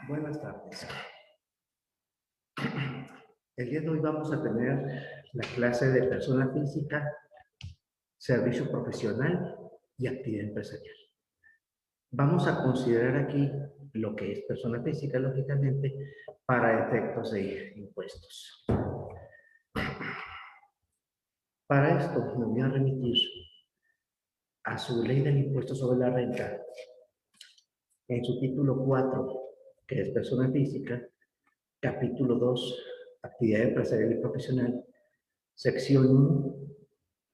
Buenas tardes. El día de hoy vamos a tener la clase de persona física, servicio profesional y actividad empresarial. Vamos a considerar aquí lo que es persona física, lógicamente, para efectos de impuestos. Para esto me voy a remitir a su ley del impuesto sobre la renta, en su título 4, que es persona física, capítulo 2, actividad empresarial y profesional, sección 1,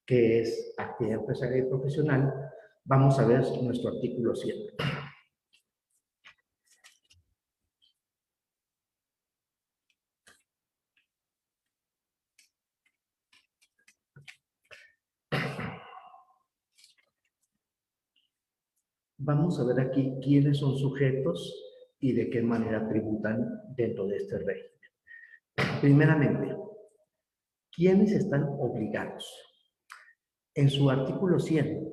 que es actividad empresarial y profesional. Vamos a ver nuestro artículo 7. Vamos a ver aquí quiénes son sujetos y de qué manera tributan dentro de este régimen. Primeramente, ¿quiénes están obligados? En su artículo 100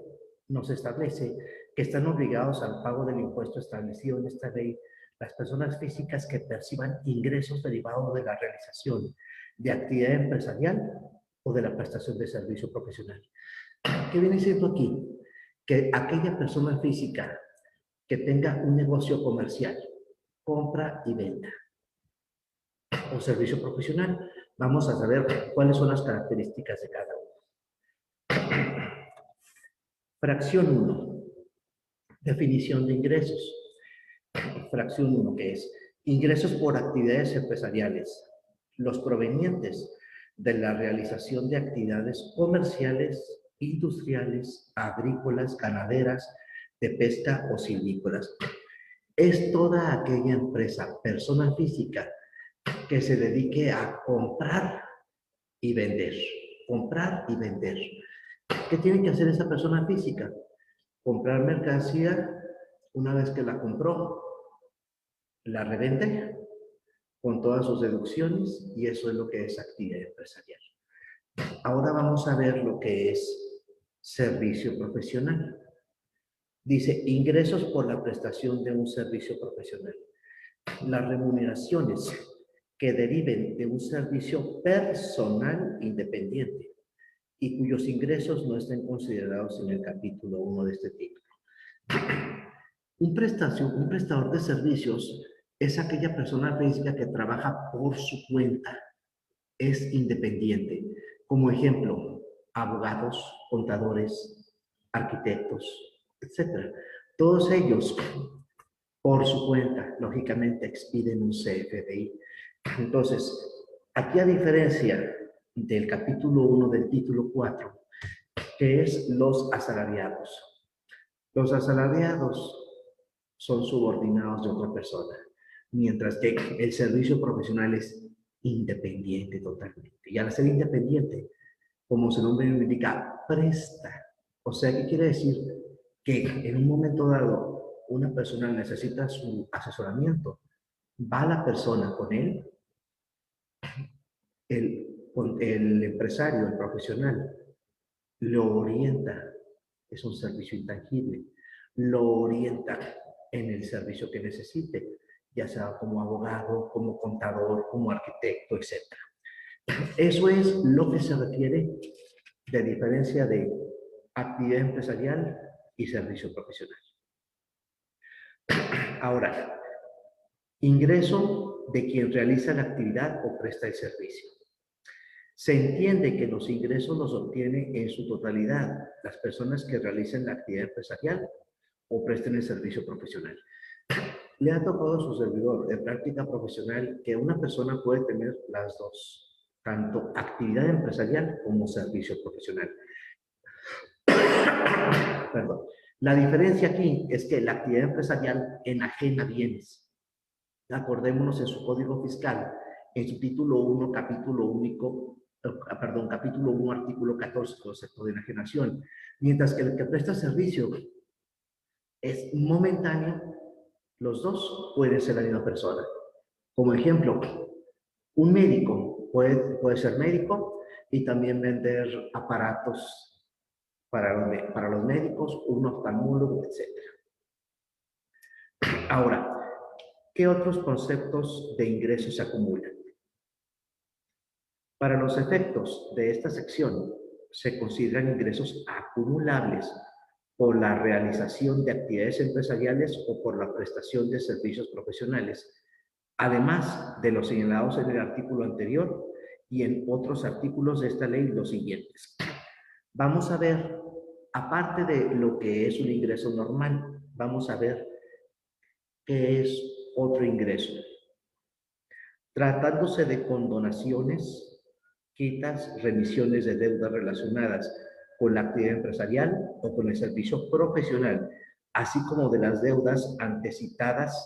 nos establece que están obligados al pago del impuesto establecido en esta ley las personas físicas que perciban ingresos derivados de la realización de actividad empresarial o de la prestación de servicio profesional. ¿Qué viene siendo aquí? Que aquella persona física que tenga un negocio comercial, compra y venta, o servicio profesional, vamos a saber cuáles son las características de cada uno. Fracción 1, definición de ingresos. Fracción 1, que es ingresos por actividades empresariales, los provenientes de la realización de actividades comerciales, industriales, agrícolas, ganaderas, de pesca o silvícolas. Es toda aquella empresa, persona física, que se dedique a comprar y vender. Comprar y vender. ¿Qué tiene que hacer esa persona física? Comprar mercancía, una vez que la compró, la revende con todas sus deducciones, y eso es lo que es actividad empresarial. Ahora vamos a ver lo que es servicio profesional. Dice, ingresos por la prestación de un servicio profesional. Las remuneraciones que deriven de un servicio personal independiente y cuyos ingresos no estén considerados en el capítulo 1 de este título. Un prestador de servicios es aquella persona física que trabaja por su cuenta, es independiente. Como ejemplo, abogados, contadores, arquitectos, etc. Todos ellos, por su cuenta, lógicamente expiden un CFDI. Entonces, aquí a diferencia del capítulo 1 del título 4, que es los asalariados. Los asalariados son subordinados de otra persona, mientras que el servicio profesional es independiente totalmente. Y al ser independiente, como su nombre indica, presta. O sea, ¿qué quiere decir? Que en un momento dado una persona necesita su asesoramiento, va la persona con él, el empresario, el profesional, lo orienta, es un servicio intangible, lo orienta en el servicio que necesite, ya sea como abogado, como contador, como arquitecto, etc. Eso es lo que se requiere de diferencia de actividad empresarial y servicio profesional. Ahora, ingreso de quien realiza la actividad o presta el servicio. Se entiende que los ingresos los obtiene en su totalidad las personas que realicen la actividad empresarial o presten el servicio profesional. Le ha tocado a su servidor en práctica profesional que una persona puede tener las dos, tanto actividad empresarial como servicio profesional. Perdón. La diferencia aquí es que la actividad empresarial enajena bienes. Acordémonos en su código fiscal, en su título 1, capítulo único, capítulo 1, artículo 14, concepto de enajenación. Mientras que el que presta servicio es momentáneo, los dos pueden ser la misma persona. Como ejemplo, un médico puede ser médico y también vender aparatos para los médicos, un oftalmólogo, etc. Ahora, ¿Qué otros conceptos de ingresos se acumulan? Para los efectos de esta sección, se consideran ingresos acumulables por la realización de actividades empresariales o por la prestación de servicios profesionales, además de los señalados en el artículo anterior y en otros artículos de esta ley los siguientes. Vamos a ver, aparte de lo que es un ingreso normal, vamos a ver qué es otro ingreso. Tratándose de condonaciones, quitas, remisiones de deudas relacionadas con la actividad empresarial o con el servicio profesional, así como de las deudas antecitadas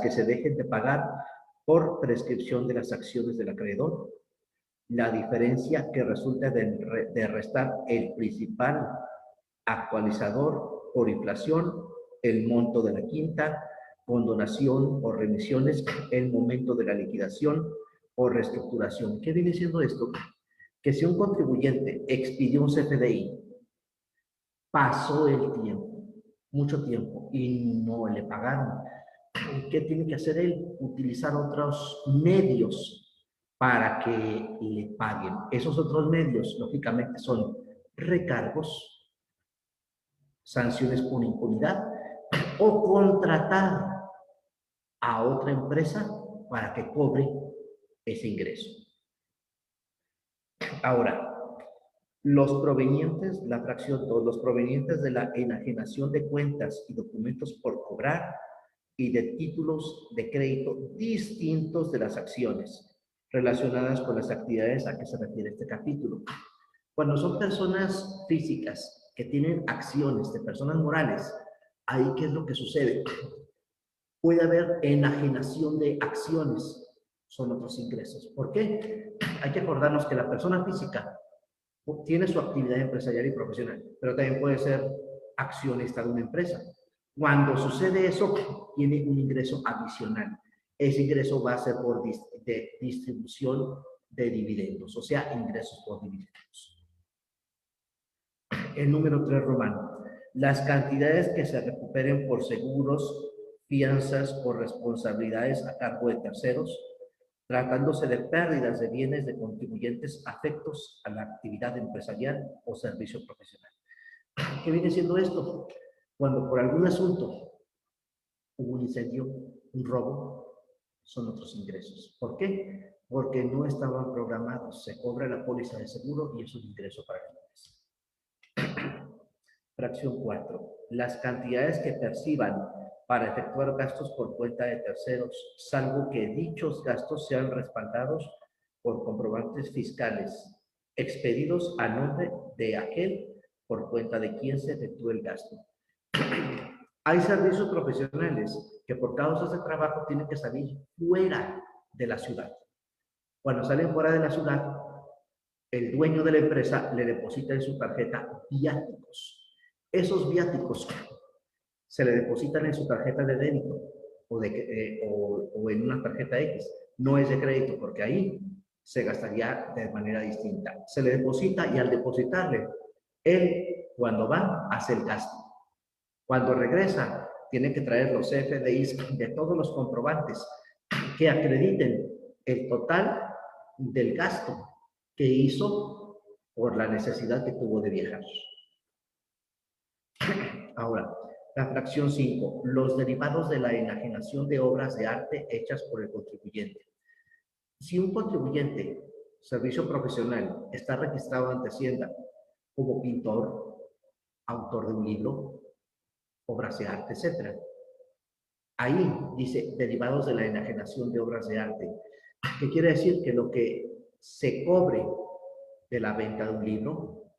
que se dejen de pagar por prescripción de las acciones del acreedor, la diferencia que resulta de restar el principal actualizador por inflación, el monto de la quinta, condonación o remisiones, el momento de la liquidación o reestructuración. ¿Qué viene siendo esto? Que si un contribuyente expidió un CFDI, pasó el tiempo, mucho tiempo, y no le pagaron, ¿qué tiene que hacer él? Utilizar otros medios para que le paguen. Esos otros medios, lógicamente, son recargos, sanciones por impunidad o contratar a otra empresa para que cobre ese ingreso. Ahora, los provenientes, la fracción 2, los provenientes de la enajenación de cuentas y documentos por cobrar y de títulos de crédito distintos de las acciones relacionadas con las actividades a que se refiere este capítulo. Cuando son personas físicas que tienen acciones de personas morales, ahí ¿qué es lo que sucede? Puede haber enajenación de acciones, son otros ingresos. ¿Por qué? Hay que acordarnos que la persona física tiene su actividad empresarial y profesional, pero también puede ser accionista de una empresa. Cuando sucede eso, tiene un ingreso adicional. Ese ingreso va a ser por distribución de dividendos, o sea, ingresos por dividendos. El número 3 romano. Las cantidades que se recuperen por seguros, fianzas o responsabilidades a cargo de terceros, tratándose de pérdidas de bienes de contribuyentes afectos a la actividad empresarial o servicio profesional. ¿Qué viene siendo esto? Cuando por algún asunto hubo un incendio, un robo, son otros ingresos. ¿Por qué? Porque no estaban programados. Se cobra la póliza de seguro y es un ingreso para la empresa. Fracción 4. Las cantidades que perciban para efectuar gastos por cuenta de terceros, salvo que dichos gastos sean respaldados por comprobantes fiscales expedidos a nombre de aquel por cuenta de quien se efectúe el gasto. Hay servicios profesionales que por causas de trabajo tienen que salir fuera de la ciudad. Cuando salen fuera de la ciudad, el dueño de la empresa le deposita en su tarjeta viáticos. Esos viáticos se le depositan en su tarjeta de débito o en una tarjeta X. No es de crédito porque ahí se gastaría de manera distinta. Se le deposita y al depositarle, él cuando va hace el gasto. Cuando regresa, tiene que traer los CFDIs de todos los comprobantes que acrediten el total del gasto que hizo por la necesidad que tuvo de viajar. Ahora, la fracción 5, los derivados de la enajenación de obras de arte hechas por el contribuyente. Si un contribuyente, servicio profesional, está registrado ante Hacienda como pintor, autor de un libro, obras de arte, etc. Ahí dice derivados de la enajenación de obras de arte, que quiere decir que lo que se cobre de la venta de un libro,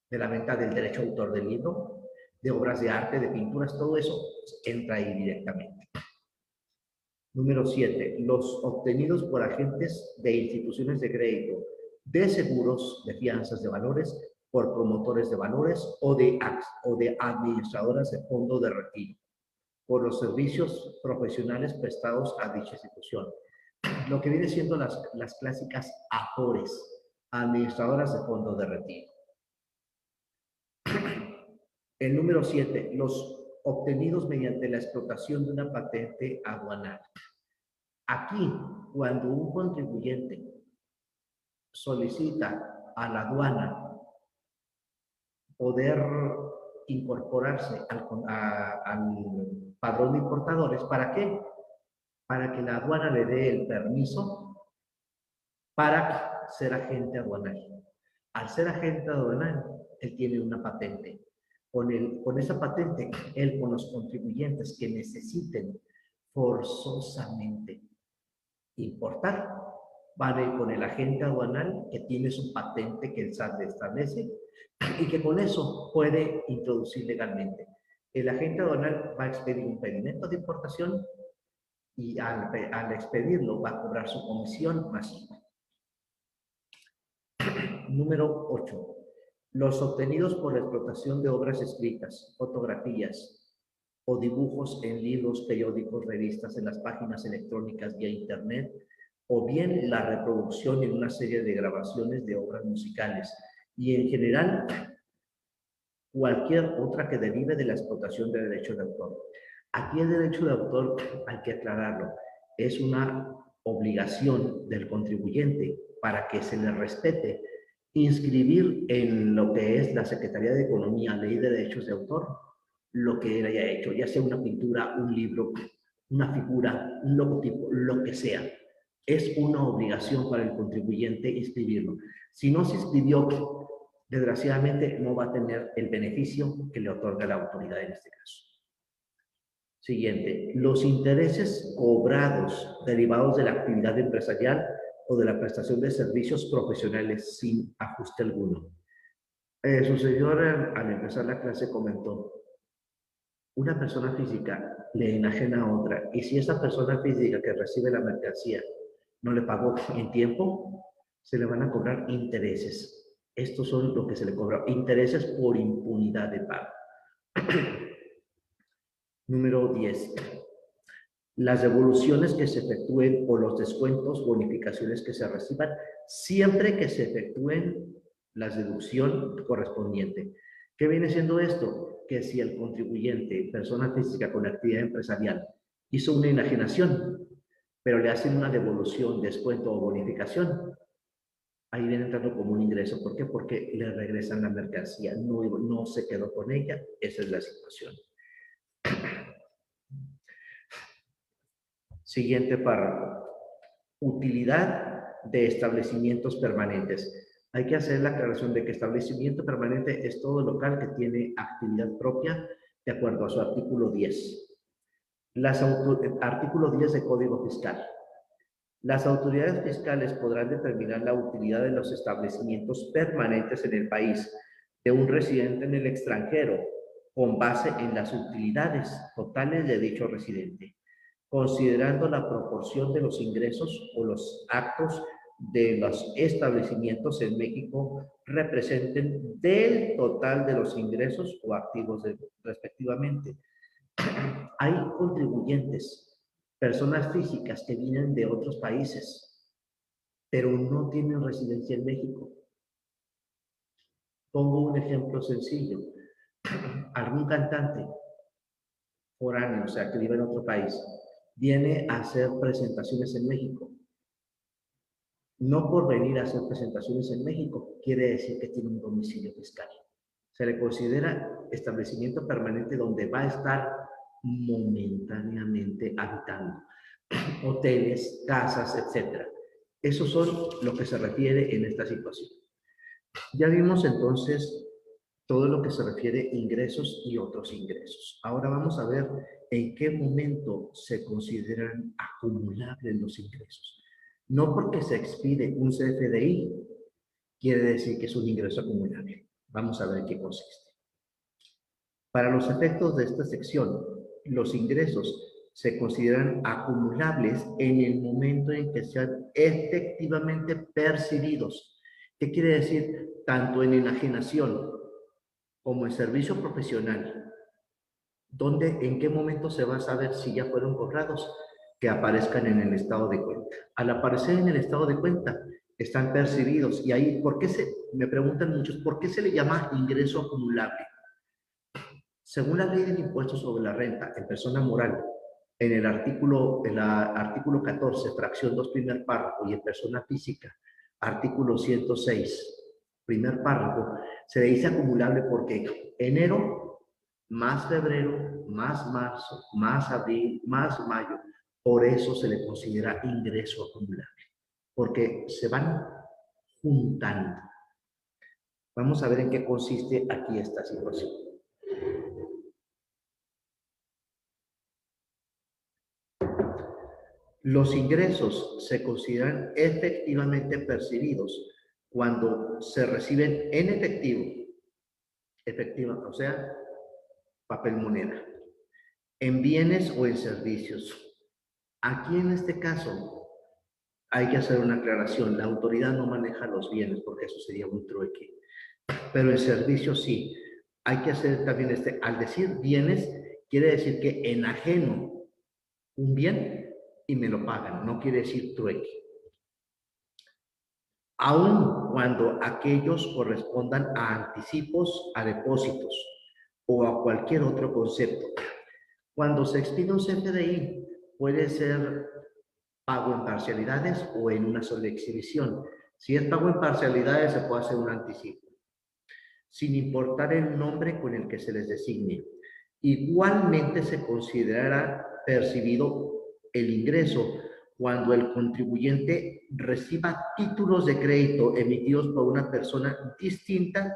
de la venta del derecho de autor del libro, de obras de arte, de pinturas, todo eso entra ahí directamente. Número 7. Los obtenidos por agentes de instituciones de crédito, de seguros, de fianzas de valores, por promotores de valores o de administradoras de fondo de retiro, por los servicios profesionales prestados a dicha institución. Lo que viene siendo las clásicas AFORES, administradoras de fondo de retiro. El número 7, los obtenidos mediante la explotación de una patente aduanal. Aquí, cuando un contribuyente solicita a la aduana poder incorporarse al padrón de importadores, ¿para qué? Para que la aduana le dé el permiso para ser agente aduanal. Al ser agente aduanal, él tiene una patente. Con esa patente, él con los contribuyentes que necesiten forzosamente importar, van a ir con el agente aduanal que tiene su patente que el SAT le establece y que con eso puede introducir legalmente. El agente aduanal va a expedir un pedimento de importación y al expedirlo va a cobrar su comisión masiva. Número 8. Los obtenidos por la explotación de obras escritas, fotografías o dibujos en libros, periódicos, revistas, en las páginas electrónicas vía internet, o bien la reproducción en una serie de grabaciones de obras musicales, y en general cualquier otra que derive de la explotación de derechos de autor. Aquí el derecho de autor, hay que aclararlo, es una obligación del contribuyente para que se le respete inscribir en lo que es la Secretaría de Economía, Ley de Derechos de Autor, lo que él haya hecho, ya sea una pintura, un libro, una figura, un logotipo, lo que sea. Es una obligación para el contribuyente inscribirlo. Si no se inscribió, desgraciadamente no va a tener el beneficio que le otorga la autoridad en este caso. Siguiente, los intereses cobrados derivados de la actividad empresarial o de la prestación de servicios profesionales sin ajuste alguno. Su señor al empezar la clase comentó, una persona física le enajena a otra, y si esa persona física que recibe la mercancía no le pagó en tiempo, se le van a cobrar intereses. Estos son lo que se le cobra, intereses por impunidad de pago. Número 10. Las devoluciones que se efectúen o los descuentos, bonificaciones que se reciban, siempre que se efectúen la deducción correspondiente. ¿Qué viene siendo esto? Que si el contribuyente, persona física con actividad empresarial, hizo una enajenación, pero le hacen una devolución, descuento o bonificación, ahí viene entrando como un ingreso. ¿Por qué? Porque le regresan la mercancía, no se quedó con ella. Esa es la situación. Siguiente párrafo. Utilidad de establecimientos permanentes. Hay que hacer la aclaración de que establecimiento permanente es todo local que tiene actividad propia de acuerdo a su artículo 10. Artículo 10 de Código Fiscal. Las autoridades fiscales podrán determinar la utilidad de los establecimientos permanentes en el país de un residente en el extranjero con base en las utilidades totales de dicho residente, considerando la proporción de los ingresos o los actos de los establecimientos en México representen del total de los ingresos o activos respectivamente. Hay contribuyentes, personas físicas que vienen de otros países, pero no tienen residencia en México. Pongo un ejemplo sencillo. Algún cantante foráneo, o sea, que vive en otro país, viene a hacer presentaciones en México. No por venir a hacer presentaciones en México quiere decir que tiene un domicilio fiscal. Se le considera establecimiento permanente donde va a estar momentáneamente habitando. Hoteles, casas, etc. Esos son lo que se refiere en esta situación. Ya vimos entonces todo lo que se refiere a ingresos y otros ingresos. Ahora vamos a ver en qué momento se consideran acumulables los ingresos. No porque se expide un CFDI, quiere decir que es un ingreso acumulable. Vamos a ver en qué consiste. Para los efectos de esta sección, los ingresos se consideran acumulables en el momento en que sean efectivamente percibidos. ¿Qué quiere decir? Tanto en enajenación como en servicio profesional. ¿En qué momento se va a saber si ya fueron cobrados? Que aparezcan en el estado de cuenta. Al aparecer en el estado de cuenta, están percibidos. Y ahí, me preguntan muchos, ¿por qué se le llama ingreso acumulable? Según la ley del impuesto sobre la renta en persona moral, en el artículo 14, fracción 2, primer párrafo, y en persona física, artículo 106, primer párrafo, se le dice acumulable porque enero más febrero, más marzo, más abril, más mayo, por eso se le considera ingreso acumulable, porque se van juntando. Vamos a ver en qué consiste aquí esta situación. Los ingresos se consideran efectivamente percibidos cuando se reciben en efectiva, o sea, papel moneda, en bienes o en servicios. Aquí en este caso hay que hacer una aclaración. La autoridad no maneja los bienes porque eso sería un trueque, pero en servicios sí. Hay que hacer también al decir bienes, quiere decir que enajeno un bien y me lo pagan, no quiere decir trueque. Aun cuando aquellos correspondan a anticipos, a depósitos o a cualquier otro concepto. Cuando se expide un CFDI, puede ser pago en parcialidades o en una sola exhibición. Si es pago en parcialidades, se puede hacer un anticipo, sin importar el nombre con el que se les designe. Igualmente se considerará percibido el ingreso cuando el contribuyente reciba títulos de crédito emitidos por una persona distinta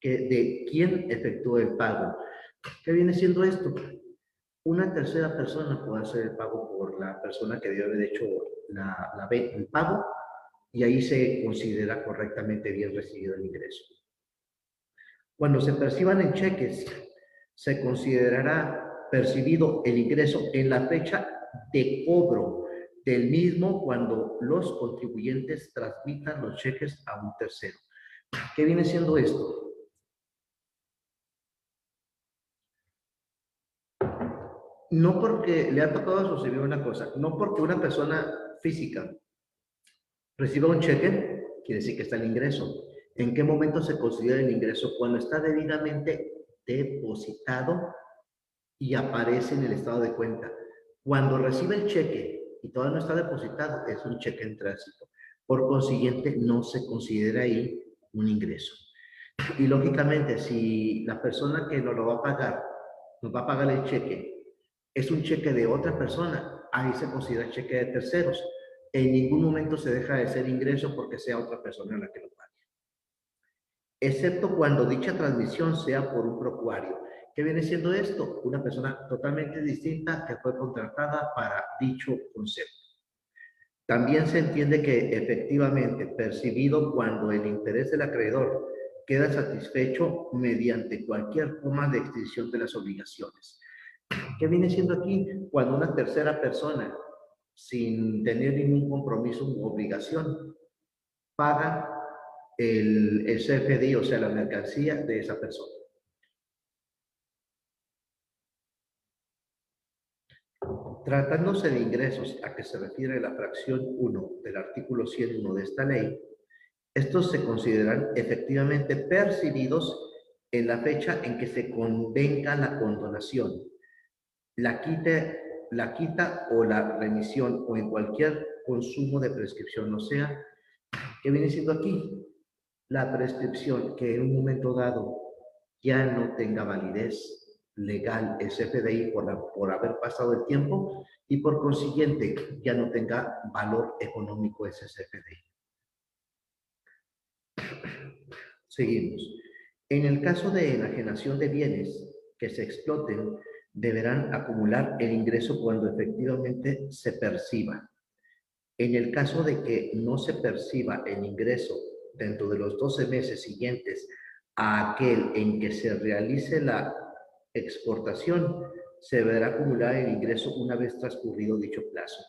de quien efectuó el pago. ¿Qué viene siendo esto? Una tercera persona puede hacer el pago por la persona que debe haber hecho el pago, y ahí se considera correctamente bien recibido el ingreso. Cuando se perciban en cheques, se considerará percibido el ingreso en la fecha de cobro del mismo cuando los contribuyentes transmitan los cheques a un tercero. ¿Qué viene siendo esto? No porque le ha tocado suceder una cosa, no porque una persona física reciba un cheque, quiere decir que está el ingreso. ¿En qué momento se considera el ingreso? Cuando está debidamente depositado y aparece en el estado de cuenta. Cuando recibe el cheque y todavía no está depositado, es un cheque en tránsito. Por consiguiente, no se considera ahí un ingreso. Y lógicamente, si la persona que nos lo va a pagar, nos va a pagar el cheque, es un cheque de otra persona, ahí se considera cheque de terceros. En ningún momento se deja de ser ingreso porque sea otra persona la que lo pague, excepto cuando dicha transmisión sea por un procuario. ¿Qué viene siendo esto? Una persona totalmente distinta que fue contratada para dicho concepto. También se entiende que efectivamente percibido cuando el interés del acreedor queda satisfecho mediante cualquier forma de extinción de las obligaciones. ¿Qué viene siendo aquí? Cuando una tercera persona, sin tener ningún compromiso u obligación, paga el CFDI, o sea, la mercancía de esa persona. Tratándose de ingresos a que se refiere la fracción 1 del artículo 101 de esta ley, estos se consideran efectivamente percibidos en la fecha en que se convenga la condonación, la quita o la remisión o en cualquier consumo de prescripción. O sea, ¿qué viene siendo aquí? La prescripción que en un momento dado ya no tenga validez legal el CFDI por haber pasado el tiempo y por consiguiente ya no tenga valor económico ese CFDI. Seguimos. En el caso de enajenación de bienes que se exploten, deberán acumular el ingreso cuando efectivamente se perciba. En el caso de que no se perciba el ingreso dentro de los 12 meses siguientes a aquel en que se realice la exportación, se deberá acumular el ingreso una vez transcurrido dicho plazo.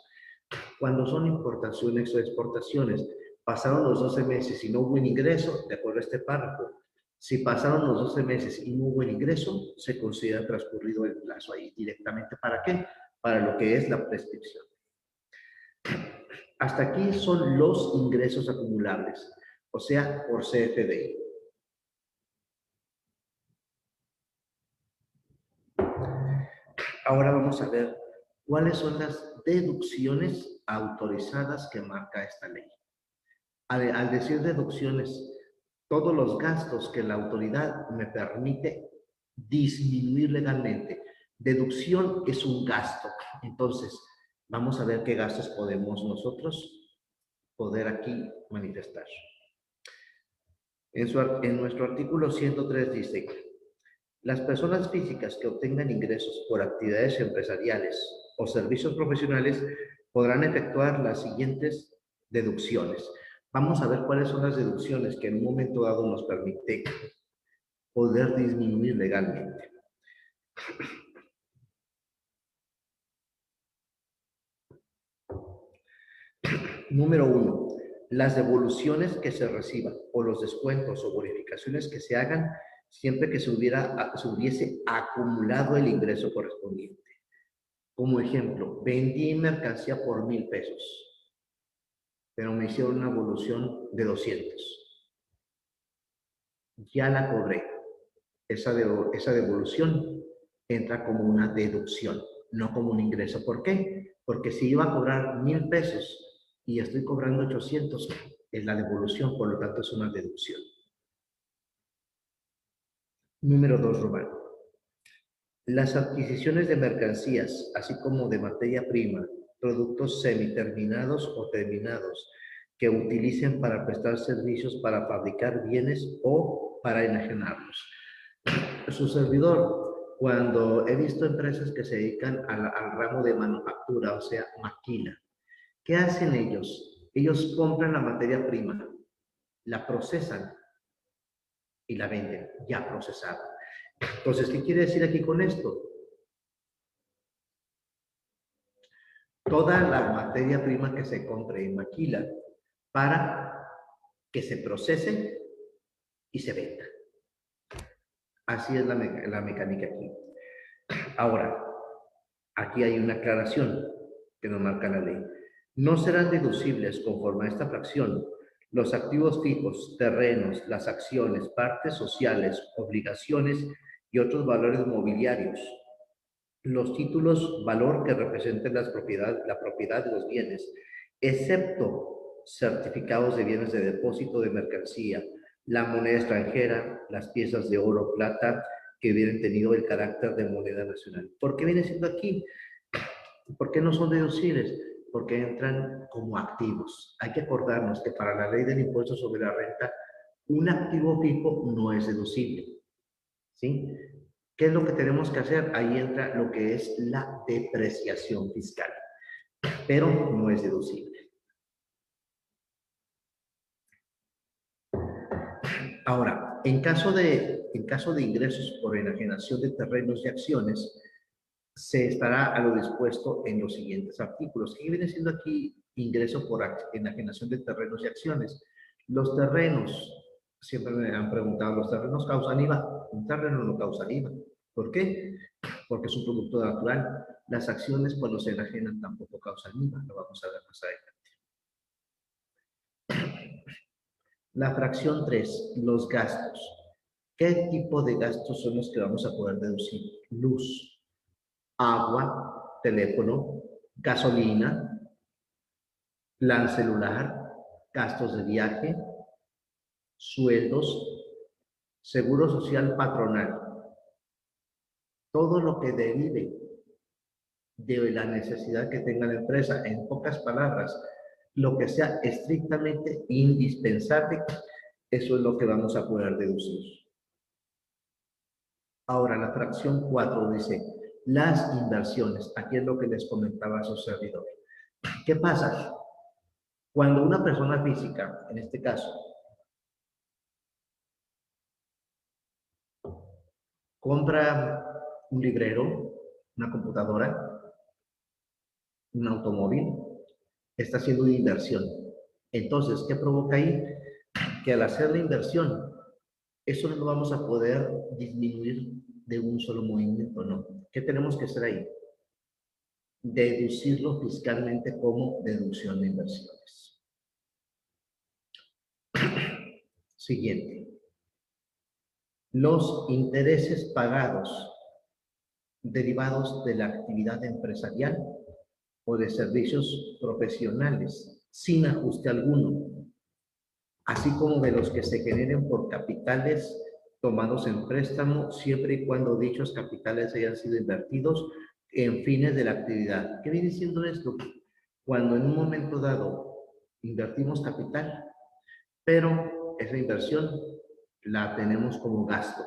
Cuando son importaciones o exportaciones, pasaron los 12 meses y no hubo un ingreso, de acuerdo a este párrafo. Si pasaron los 12 meses y no hubo el ingreso, se considera transcurrido el plazo ahí directamente. ¿Para qué? Para lo que es la prescripción. Hasta aquí son los ingresos acumulables, o sea, por CFDI. Ahora vamos a ver cuáles son las deducciones autorizadas que marca esta ley. Al decir deducciones, todos los gastos que la autoridad me permite disminuir legalmente. Deducción es un gasto. Entonces, vamos a ver qué gastos podemos nosotros poder aquí manifestar. En nuestro artículo 103 dice: las personas físicas que obtengan ingresos por actividades empresariales o servicios profesionales podrán efectuar las siguientes deducciones. Vamos a ver cuáles son las deducciones que en un momento dado nos permite poder disminuir legalmente. Número 1. Las devoluciones que se reciban o los descuentos o bonificaciones que se hagan siempre que se hubiese acumulado el ingreso correspondiente. Como ejemplo, vendí mercancía por 1,000 pesos, pero me hicieron una devolución de 200. Ya la cobré. Esa devolución entra como una deducción, no como un ingreso. ¿Por qué? Porque si iba a cobrar 1,000 pesos y estoy cobrando 800, es la devolución, por lo tanto es una deducción. Número 2, Román. Las adquisiciones de mercancías, así como de materia prima, productos semiterminados o terminados, que utilicen para prestar servicios para fabricar bienes o para enajenarlos. Su servidor, cuando he visto empresas que se dedican al ramo de manufactura, o sea, maquila, ¿qué hacen ellos? Ellos compran la materia prima, la procesan y la venden ya procesada. Entonces, ¿qué quiere decir aquí con esto? Toda la materia prima que se compre en maquila para que se procese y se venda. Así es la mecánica aquí. Ahora, aquí hay una aclaración que nos marca la ley. No serán deducibles conforme a esta fracción los activos fijos, terrenos, las acciones, partes sociales, obligaciones y otros valores mobiliarios, los títulos valor que representen la propiedad de los bienes, excepto certificados de bienes de depósito de mercancía, la moneda extranjera, las piezas de oro, plata, que hubieran tenido el carácter de moneda nacional. ¿Por qué viene siendo aquí? ¿Por qué no son deducibles? Porque entran como activos. Hay que acordarnos que para la ley del impuesto sobre la renta, un activo fijo no es deducible. ¿Sí? ¿Qué es lo que tenemos que hacer? Ahí entra lo que es la depreciación fiscal, pero no es deducible. Ahora, en caso de ingresos por enajenación de terrenos y acciones, se estará a lo dispuesto en los siguientes artículos. ¿Qué viene siendo aquí ingreso por enajenación de terrenos y acciones? Los terrenos, siempre me han preguntado, ¿los terrenos causan IVA? Un terreno no causa IVA. ¿Por qué? Porque es un producto natural. Las acciones, cuando se enajenan, tampoco causan IVA. Lo vamos a ver más adelante. La fracción 3, los gastos. ¿Qué tipo de gastos son los que vamos a poder deducir? Luz, agua, teléfono, gasolina, plan celular, gastos de viaje, sueldos, seguro social patronal. Todo lo que derive de la necesidad que tenga la empresa. En pocas palabras, lo que sea estrictamente indispensable, eso es lo que vamos a poder deducir. Ahora, la fracción 4 dice, las inversiones. Aquí es lo que les comentaba a su servidor. ¿Qué pasa? Cuando una persona física, en este caso, compra un librero, una computadora, un automóvil, está haciendo una inversión. Entonces, ¿qué provoca ahí? Que al hacer la inversión, eso no lo vamos a poder disminuir de un solo movimiento, no. ¿Qué tenemos que hacer ahí? Deducirlo fiscalmente como deducción de inversiones. Siguiente. Los intereses pagados derivados de la actividad empresarial o de servicios profesionales sin ajuste alguno, así como de los que se generen por capitales tomados en préstamo, siempre y cuando dichos capitales hayan sido invertidos en fines de la actividad. ¿Qué viene siendo esto? Cuando en un momento dado invertimos capital, pero esa inversión la tenemos como gasto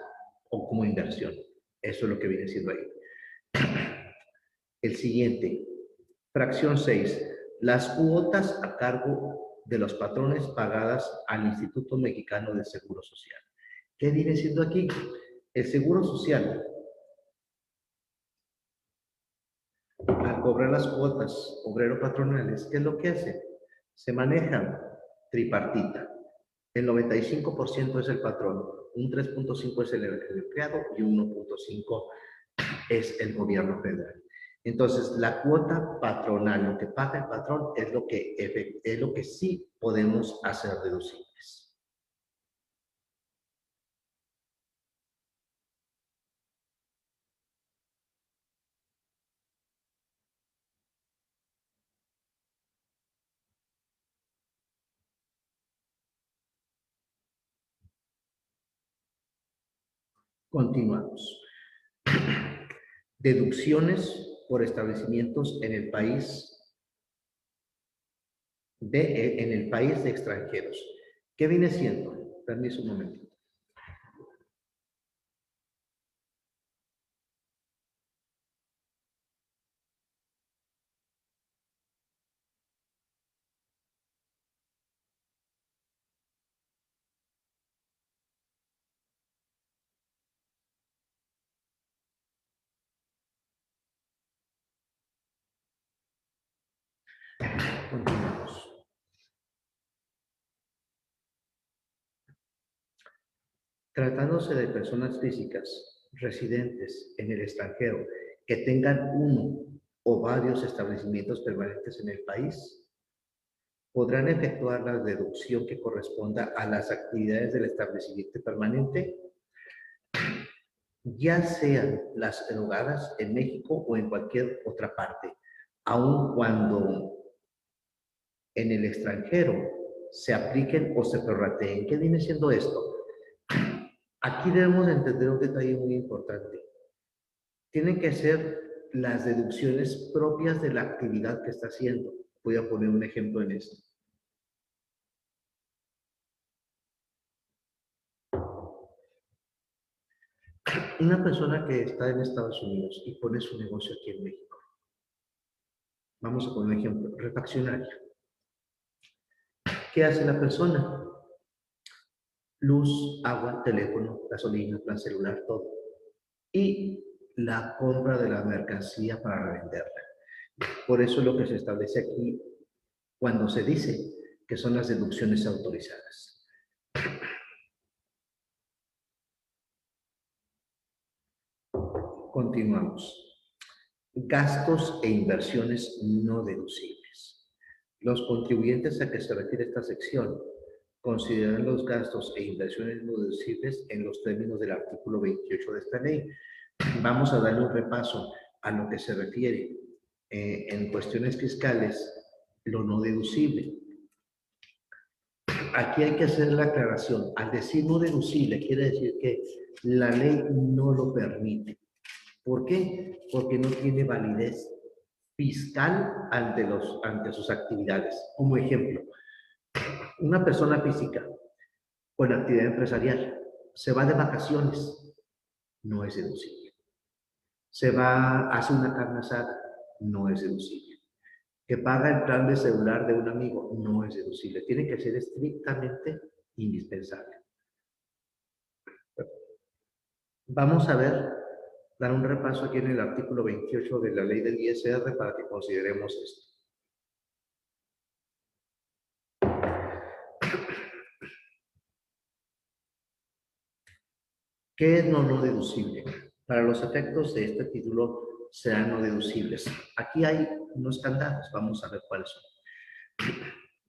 o como inversión. Eso es lo que viene siendo ahí. El siguiente, fracción 6. Las cuotas a cargo de los patrones pagadas al Instituto Mexicano de Seguro Social. ¿Qué viene siendo aquí? El Seguro Social, al cobrar las cuotas obrero-patronales, ¿qué es lo que hace? Se manejan tripartita. El 95% es el patrón, un 3.5 es el empleado y un 1.5 es el gobierno federal. Entonces, la cuota patronal, lo que paga el patrón, es lo que sí podemos hacer deducibles. Continuamos. Deducciones por establecimientos en el país de extranjeros. ¿Qué viene siendo? Permiso un momento. Continuamos. Tratándose de personas físicas residentes en el extranjero que tengan uno o varios establecimientos permanentes en el país, podrán efectuar la deducción que corresponda a las actividades del establecimiento permanente, ya sean las erogadas en México o en cualquier otra parte, aun cuando en el extranjero se apliquen o se prorrateen. ¿Qué viene siendo esto? Aquí debemos entender un detalle muy importante. Tienen que ser las deducciones propias de la actividad que está haciendo. Voy a poner un ejemplo en esto. Una persona que está en Estados Unidos y pone su negocio aquí en México. Vamos a poner un ejemplo, refaccionaria. ¿Qué hace la persona? Luz, agua, teléfono, gasolina, plan celular, todo. Y la compra de la mercancía para revenderla. Por eso es lo que se establece aquí cuando se dice que son las deducciones autorizadas. Continuamos. Gastos e inversiones no deducibles. Los contribuyentes a que se refiere esta sección consideran los gastos e inversiones no deducibles en los términos del artículo 28 de esta ley. Vamos a darle un repaso a lo que se refiere en cuestiones fiscales, lo no deducible. Aquí hay que hacer la aclaración. Al decir no deducible, quiere decir que la ley no lo permite. ¿Por qué? Porque no tiene validez fiscal ante sus actividades. Como ejemplo, una persona física con actividad empresarial se va de vacaciones, no es deducible. Se va, hace una carne asada, no es deducible. Que paga el plan de celular de un amigo, no es deducible. Tiene que ser estrictamente indispensable. Vamos a ver, dar un repaso aquí en el artículo 28 de la ley del ISR para que consideremos esto. ¿Qué es lo no deducible? Para los efectos de este título serán no deducibles. Aquí hay unos candados, vamos a ver cuáles son.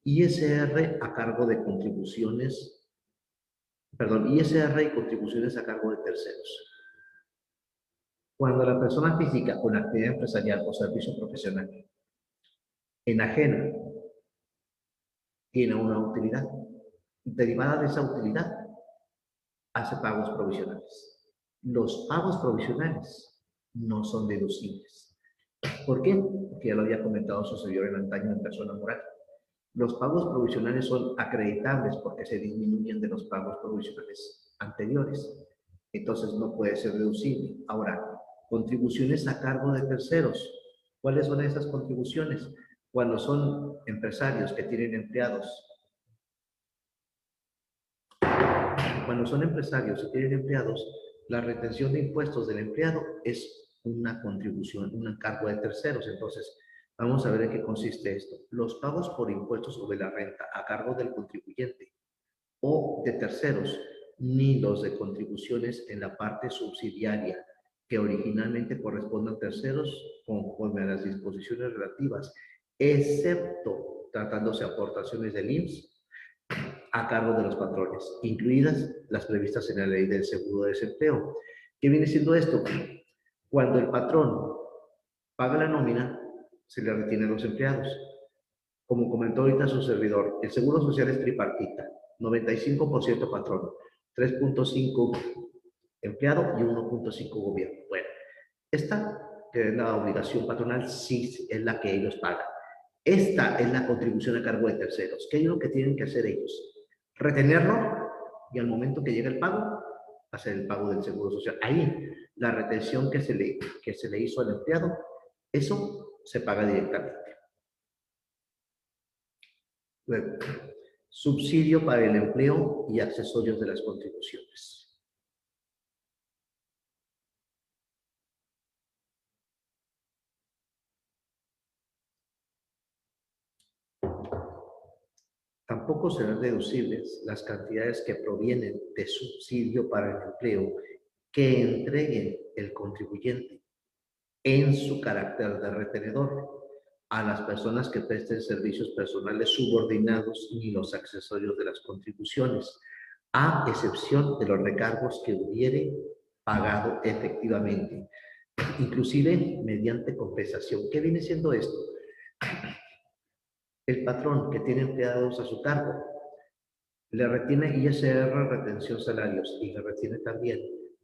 ISR a cargo de contribuciones, perdón, ISR y contribuciones a cargo de terceros. Cuando la persona física con actividad empresarial o servicio profesional enajena tiene una utilidad, derivada de esa utilidad, hace pagos provisionales. Los pagos provisionales no son deducibles. ¿Por qué? Porque ya lo había comentado su servidor en antaño en persona moral. Los pagos provisionales son acreditables porque se disminuyen de los pagos provisionales anteriores. Entonces no puede ser deducible. Ahora, contribuciones a cargo de terceros. ¿Cuáles son esas contribuciones? Cuando son empresarios que tienen empleados. Cuando son empresarios y tienen empleados, la retención de impuestos del empleado es una contribución, un cargo de terceros. Entonces, vamos a ver en qué consiste esto. Los pagos por impuestos sobre la renta a cargo del contribuyente o de terceros, ni los de contribuciones en la parte subsidiaria que originalmente corresponden a terceros conforme a las disposiciones relativas, excepto tratándose de aportaciones del IMSS a cargo de los patrones, incluidas las previstas en la ley del seguro de desempleo. ¿Qué viene siendo esto? Cuando el patrón paga la nómina, se le retiene a los empleados. Como comentó ahorita su servidor, el seguro social es tripartita, 95% patrón, 3.5 empleado y 1.5 gobierno. Bueno, esta, que es la obligación patronal, sí es la que ellos pagan. Esta es la contribución a cargo de terceros. ¿Qué es lo que tienen que hacer ellos? Retenerlo y al momento que llega el pago, hacer el pago del seguro social. Ahí, la retención que se le hizo al empleado, eso se paga directamente. Luego, subsidio para el empleo y accesorios de las contribuciones. Tampoco serán deducibles las cantidades que provienen de subsidio para el empleo que entreguen el contribuyente en su carácter de retenedor a las personas que presten servicios personales subordinados ni los accesorios de las contribuciones, a excepción de los recargos que hubiere pagado efectivamente, inclusive mediante compensación. ¿Qué viene siendo esto? El patrón que tiene empleados a su cargo le retiene ISR, retención salarios, y le retiene también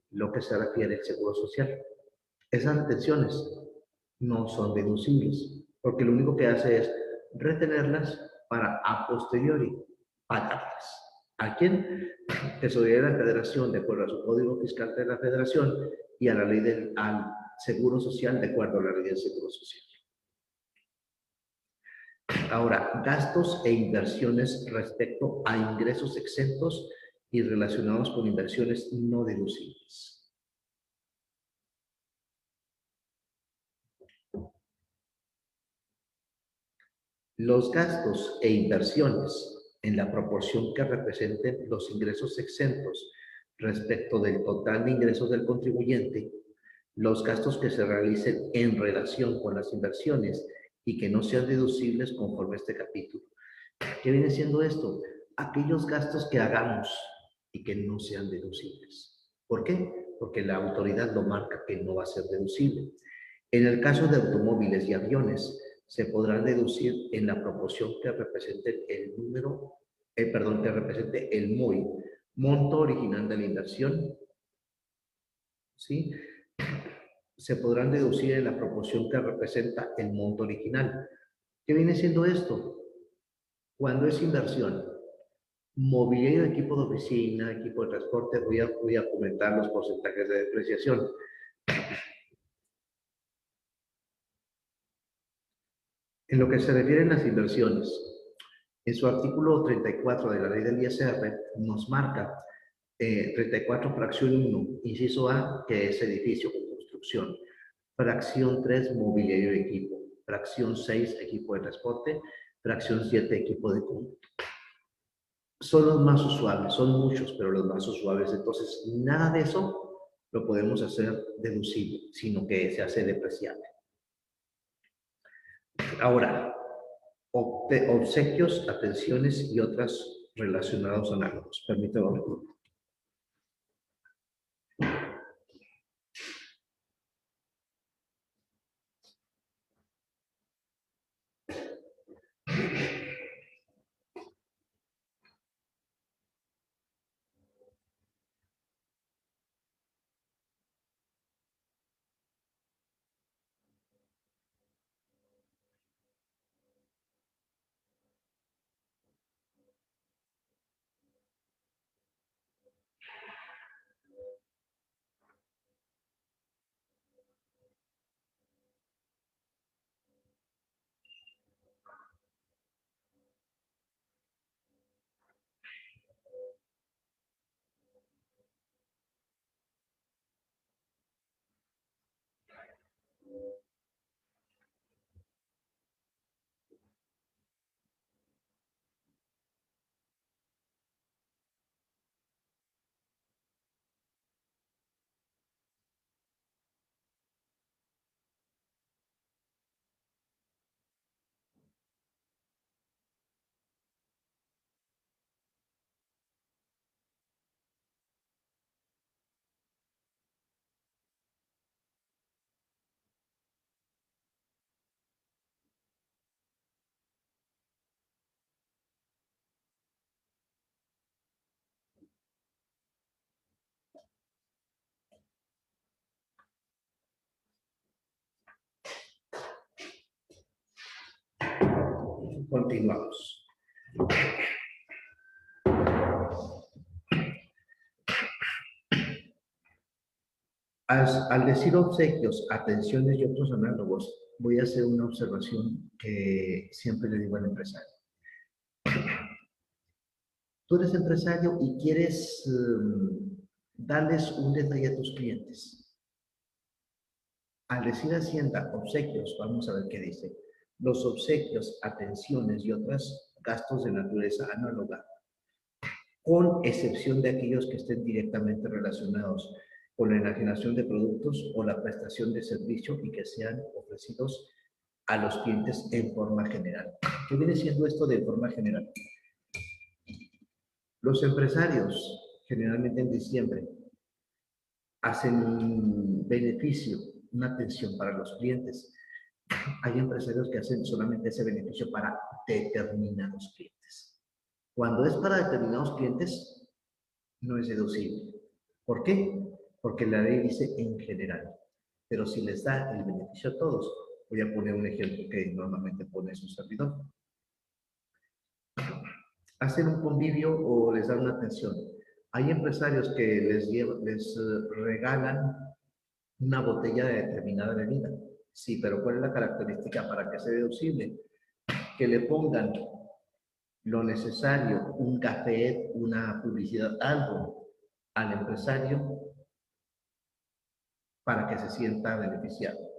lo que se refiere al seguro social. Esas retenciones no son deducibles, porque lo único que hace es retenerlas para a posteriori pagarlas. ¿A quién? Tesorería de la Federación, de acuerdo a su Código Fiscal de la Federación, y a la ley al Seguro Social, de acuerdo a la ley del Seguro Social. Ahora, gastos e inversiones respecto a ingresos exentos y relacionados con inversiones no deducibles. Los gastos e inversiones en la proporción que representen los ingresos exentos respecto del total de ingresos del contribuyente, los gastos que se realicen en relación con las inversiones y que no sean deducibles conforme a este capítulo. ¿Qué viene siendo esto? Aquellos gastos que hagamos y que no sean deducibles. ¿Por qué? Porque la autoridad lo marca que no va a ser deducible. En el caso de automóviles y aviones, se podrán deducir en la proporción que represente el número, que represente el MOI, monto original de la inversión, ¿sí? Se podrán deducir en la proporción que representa el monto original. ¿Qué viene siendo esto? Cuando es inversión, mobiliario, equipo de oficina, equipo de transporte, voy a comentar los porcentajes de depreciación. En lo que se refiere a las inversiones, en su artículo 34 de la ley del ISR nos marca 34 fracción 1, inciso A, que es edificio con construcción. Fracción 3, mobiliario y equipo. Fracción 6, equipo de transporte. Fracción 7, equipo de cómputo. Son los más usuales, son muchos, pero los más usuales. Entonces, nada de eso lo podemos hacer deducible, sino que se hace depreciable. Ahora, obsequios, atenciones y otras relacionados análogos. Permítame. Continuamos. Al decir obsequios, atenciones y otros análogos, voy a hacer una observación que siempre le digo al empresario. Tú eres empresario y quieres darles un detalle a tus clientes. Al decir Hacienda, obsequios, vamos a ver qué dice. Los obsequios, atenciones y otros gastos de naturaleza análoga, con excepción de aquellos que estén directamente relacionados con la enajenación de productos o la prestación de servicio y que sean ofrecidos a los clientes en forma general. ¿Qué viene siendo esto de forma general? Los empresarios, generalmente en diciembre, hacen un beneficio, una atención para los clientes. Hay empresarios que hacen solamente ese beneficio para determinados clientes. Cuando es para determinados clientes, no es deducible. ¿Por qué? Porque la ley dice en general. Pero si les da el beneficio a todos, voy a poner un ejemplo que normalmente pone su servidor. Hacen un convivio o les dan una atención. Hay empresarios que les regalan una botella de determinada bebida. Sí, pero ¿cuál es la característica para que sea deducible? Que le pongan lo necesario, un café, una publicidad, algo al empresario para que se sienta beneficiado.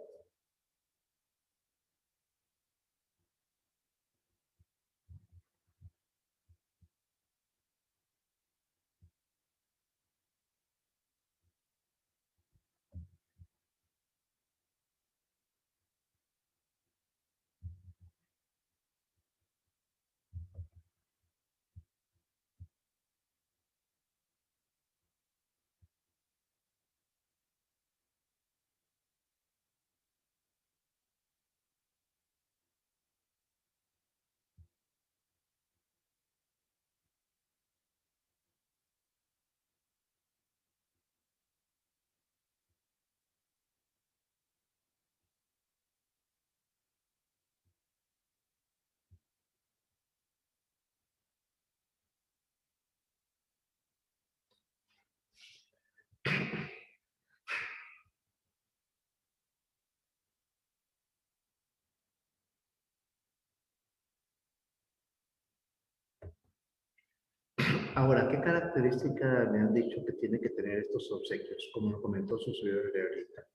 Ahora, ¿qué característica me han dicho que tiene que tener estos obsequios? Como lo comentó su servidor de ahorita.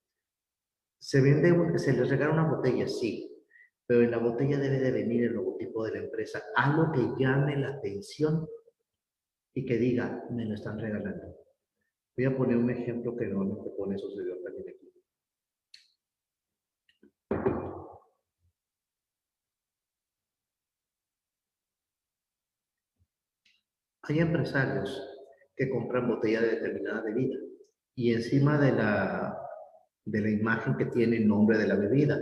Se les regala una botella, sí, pero en la botella debe de venir el logotipo de la empresa, algo que llame la atención y que diga, me lo están regalando. Voy a poner un ejemplo que normalmente pone su servidor también aquí. Hay empresarios que compran botella de determinada bebida y encima de la imagen que tiene el nombre de la bebida,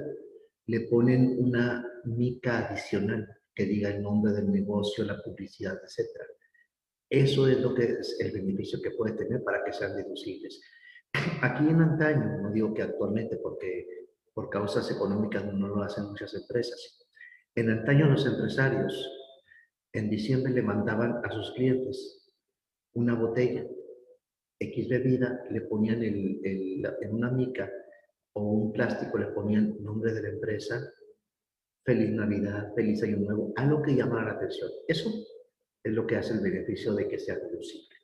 le ponen una mica adicional que diga el nombre del negocio, la publicidad, etc. Eso es lo que es el beneficio que puede tener para que sean deducibles. Aquí en antaño, no digo que actualmente porque por causas económicas no lo hacen muchas empresas. En antaño los empresarios en diciembre le mandaban a sus clientes una botella, X bebida, le ponían en una mica o un plástico, le ponían nombre de la empresa, Feliz Navidad, Feliz Año Nuevo, algo que llamara la atención. Eso es lo que hace el beneficio de que sea deducible.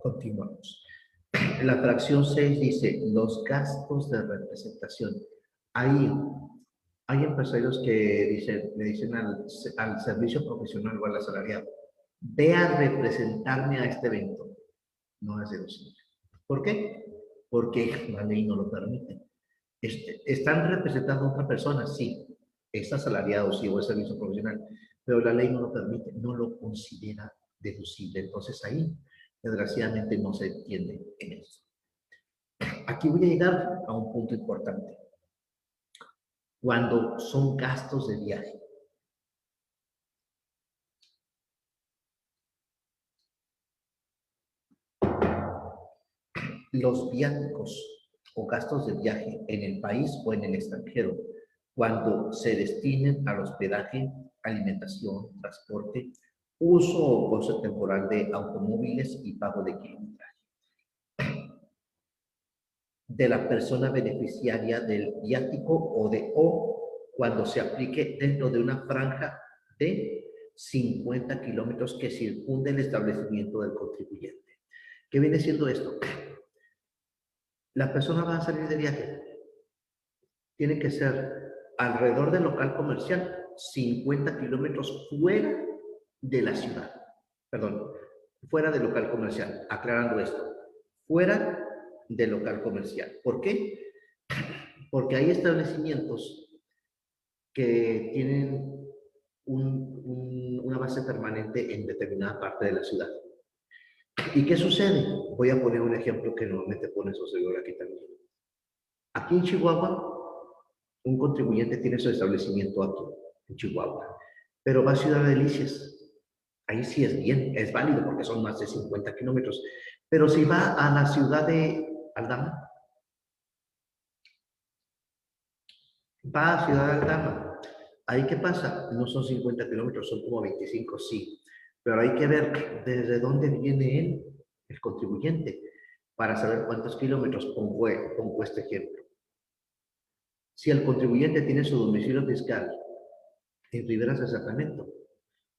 Continuamos. La fracción 6 dice, los gastos de representación. Ahí hay empresarios que le dicen al servicio profesional o al asalariado, ve a representarme a este evento. No es deducible. ¿Por qué? Porque la ley no lo permite. ¿Están representando a otra persona? Sí. Es asalariado, sí, o es servicio profesional. Pero la ley no lo permite, no lo considera deducible. Entonces ahí, desgraciadamente, no se entiende en eso. Aquí voy a llegar a un punto importante. Cuando son gastos de viaje. Los viáticos o gastos de viaje en el país o en el extranjero, cuando se destinen al hospedaje, alimentación, transporte, uso o goce temporal de automóviles y pago de kilometraje de la persona beneficiaria del viático o cuando se aplique dentro de una franja de 50 kilómetros que circunde el establecimiento del contribuyente. ¿Qué viene siendo esto? La persona va a salir de viaje, tiene que ser alrededor del local comercial, 50 kilómetros fuera de la ciudad. Perdón, fuera del local comercial, aclarando esto. Fuera del local comercial. ¿Por qué? Porque hay establecimientos que tienen una base permanente en determinada parte de la ciudad. ¿Y qué sucede? Voy a poner un ejemplo que normalmente pone su servidor aquí también. Aquí en Chihuahua, un contribuyente tiene su establecimiento aquí, en Chihuahua, pero va a Ciudad de Delicias. Ahí sí es bien, es válido porque son más de 50 kilómetros. Pero si va a la ciudad de Aldama, va a Ciudad de Aldama, ¿ahí qué pasa? No son 50 kilómetros, son como 25, sí. Pero hay que ver desde dónde viene él, el contribuyente, para saber cuántos kilómetros. Pongo este ejemplo. Si el contribuyente tiene su domicilio fiscal en Riberas de Sacramento,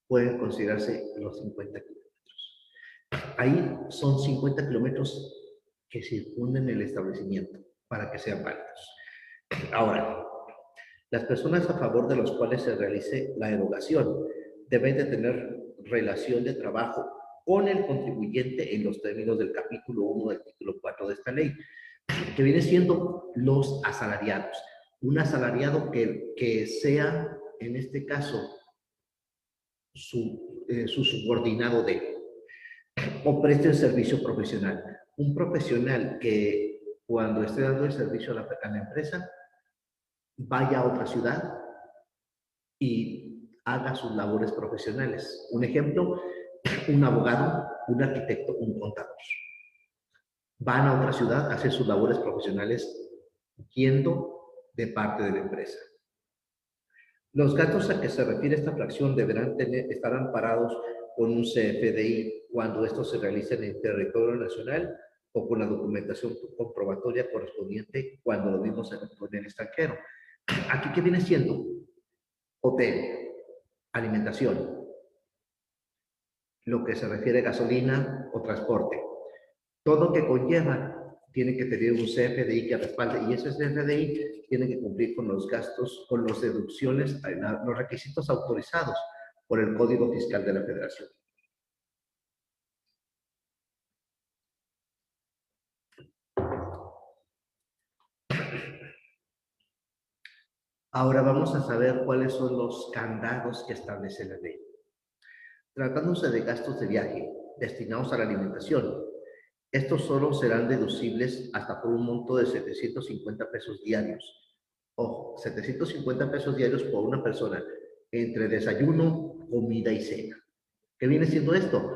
pueden considerarse los 50 kilómetros. Ahí son 50 kilómetros que circunden el establecimiento para que sean válidos. Ahora, las personas a favor de los cuales se realice la erogación deben de tener relación de trabajo con el contribuyente en los términos del capítulo 1 del título 4 de esta ley, que viene siendo los asalariados. Un asalariado que sea, en este caso, su subordinado de, o preste el servicio profesional. Un profesional que cuando esté dando el servicio a la empresa, vaya a otra ciudad y haga sus labores profesionales. Un ejemplo, un abogado, un arquitecto, un contador. Van a otra ciudad a hacer sus labores profesionales yendo de parte de la empresa. Los gastos a que se refiere esta fracción estar amparados con un CFDI cuando estos se realicen en territorio nacional o con la documentación comprobatoria correspondiente cuando lo mismo se efectúe en el extranjero. Aquí, ¿qué viene siendo? Hotel, alimentación, lo que se refiere a gasolina o transporte. Todo que conlleva tiene que tener un CFDI que respalde y ese CFDI tiene que cumplir con los gastos, con las deducciones, los requisitos autorizados por el Código Fiscal de la Federación. Ahora vamos a saber cuáles son los candados que establece la ley. Tratándose de gastos de viaje destinados a la alimentación, estos solo serán deducibles hasta por un monto de 750 pesos diarios. Ojo, 750 pesos diarios por una persona entre desayuno, comida y cena. ¿Qué viene siendo esto?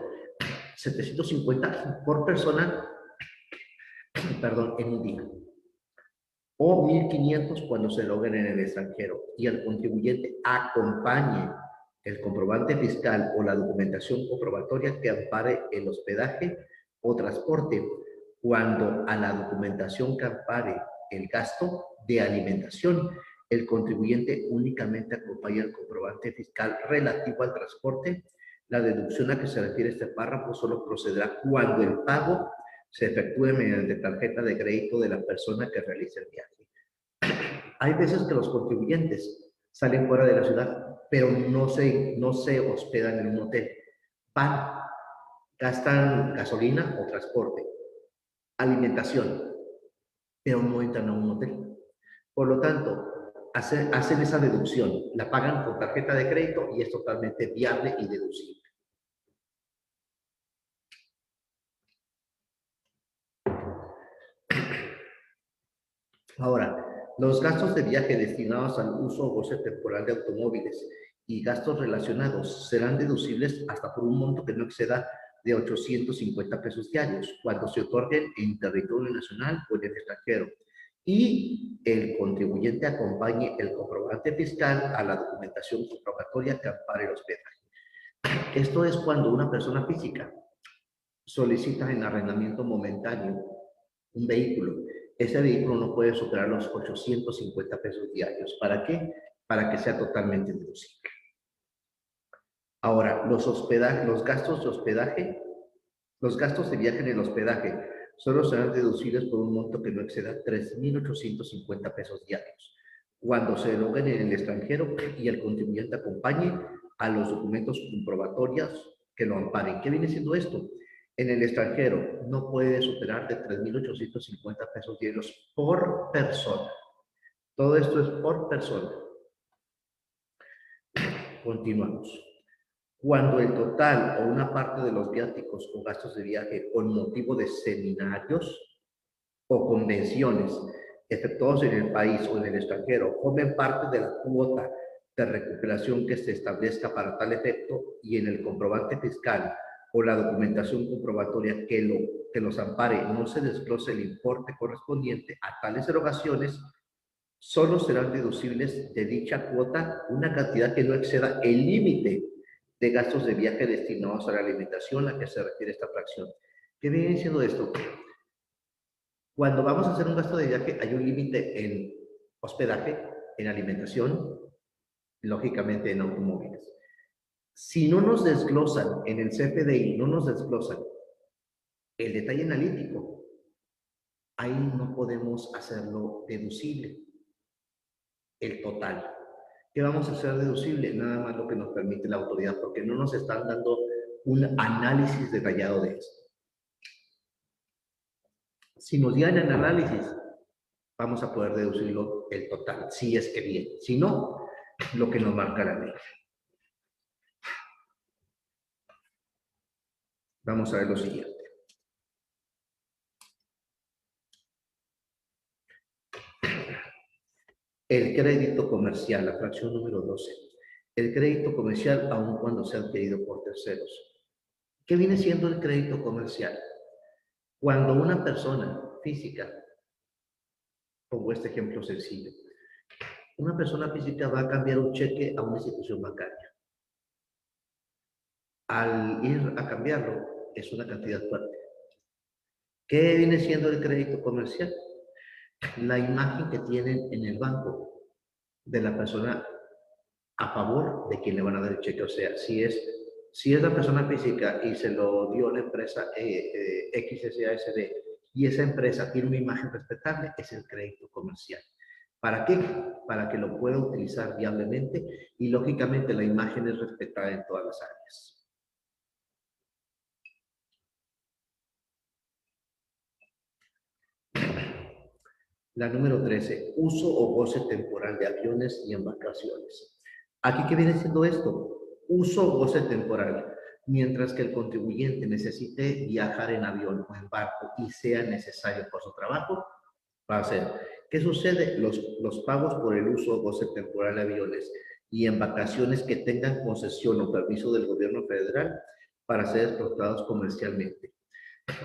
750 por persona, perdón, en un día. O 1,500 cuando se logren en el extranjero y el contribuyente acompañe el comprobante fiscal o la documentación comprobatoria que ampare el hospedaje o transporte cuando a la documentación que ampare el gasto de alimentación, el contribuyente únicamente acompaña el comprobante fiscal relativo al transporte. La deducción a que se refiere este párrafo solo procederá cuando el pago se efectúe mediante tarjeta de crédito de la persona que realice el viaje. Hay veces que los contribuyentes salen fuera de la ciudad, pero no se hospedan en un hotel. Van, gastan gasolina o transporte, alimentación, pero no entran a un hotel. Por lo tanto, hacen esa deducción, la pagan con tarjeta de crédito y es totalmente viable y deducible. Ahora, los gastos de viaje destinados al uso o goce temporal de automóviles y gastos relacionados serán deducibles hasta por un monto que no exceda de 850 pesos diarios cuando se otorguen en territorio nacional o en el extranjero. y el contribuyente acompañe el comprobante fiscal a la documentación comprobatoria que ampare el hospedaje. Esto es cuando una persona física solicita en arrendamiento momentáneo un vehículo. Ese vehículo no puede superar los 850 pesos diarios. ¿Para qué? Para que sea totalmente deducible. Ahora, los gastos de hospedaje, los gastos de viaje en el hospedaje solo serán deducibles por un monto que no exceda 3.850 pesos diarios, cuando se logren en el extranjero y el contribuyente acompañe a los documentos comprobatorios que lo amparen. ¿Qué viene siendo esto? En el extranjero no puede superar de 3.850 pesos diarios por persona. Todo esto es por persona. Continuamos. Cuando el total o una parte de los viáticos o gastos de viaje con motivo de seminarios o convenciones efectuados en el país o en el extranjero formen parte de la cuota de recuperación que se establezca para tal efecto y en el comprobante fiscal o la documentación comprobatoria que los ampare no se desglose el importe correspondiente a tales erogaciones, solo serán deducibles de dicha cuota una cantidad que no exceda el límite de gastos de viaje destinados a la alimentación a que se refiere esta fracción. ¿Qué viene siendo esto? Cuando vamos a hacer un gasto de viaje hay un límite en hospedaje, en alimentación, lógicamente en automóviles. Si no nos desglosan en el CFDI, no nos desglosan el detalle analítico, ahí no podemos hacerlo deducible, el total. ¿Qué vamos a hacer deducible? Nada más lo que nos permite la autoridad, porque no nos están dando un análisis detallado de esto. Si nos dieran el análisis, vamos a poder deducirlo el total, si es que bien. Si no, lo que nos marca la ley. Vamos a ver lo siguiente. El crédito comercial, la fracción número 12. El crédito comercial, aun cuando sea adquirido por terceros. ¿Qué viene siendo el crédito comercial? Cuando una persona física, pongo este ejemplo sencillo, una persona física va a cambiar un cheque a una institución bancaria. Al ir a cambiarlo, es una cantidad fuerte. ¿Qué viene siendo el crédito comercial? La imagen que tienen en el banco de la persona a favor de quien le van a dar el cheque. O sea, si es la persona física y se lo dio la empresa XSASD y esa empresa tiene una imagen respetable, es el crédito comercial. ¿Para qué? Para que lo pueda utilizar viablemente y lógicamente la imagen es respetada en todas las áreas. La número 13, uso o goce temporal de aviones y embarcaciones. ¿Aquí qué viene siendo esto? Uso o goce temporal. Mientras que el contribuyente necesite viajar en avión o en barco y sea necesario por su trabajo, va a hacer. ¿Qué sucede? Los pagos por el uso o goce temporal de aviones y embarcaciones que tengan concesión o permiso del gobierno federal para ser explotados comercialmente.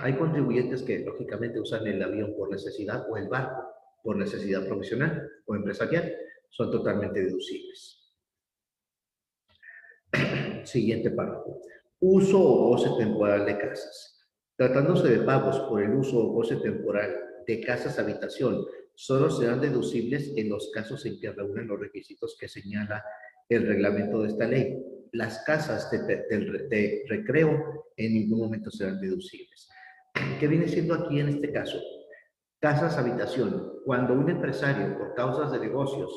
Hay contribuyentes que lógicamente usan el avión por necesidad o el barco por necesidad profesional o empresarial, son totalmente deducibles. Siguiente párrafo. Uso o goce temporal de casas. Tratándose de pagos por el uso o goce temporal de casas habitación, solo serán deducibles en los casos en que reúnen los requisitos que señala el reglamento de esta ley. Las casas de recreo en ningún momento serán deducibles. ¿Qué viene siendo aquí en este caso? Casas habitación. Cuando un empresario, por causas de negocios,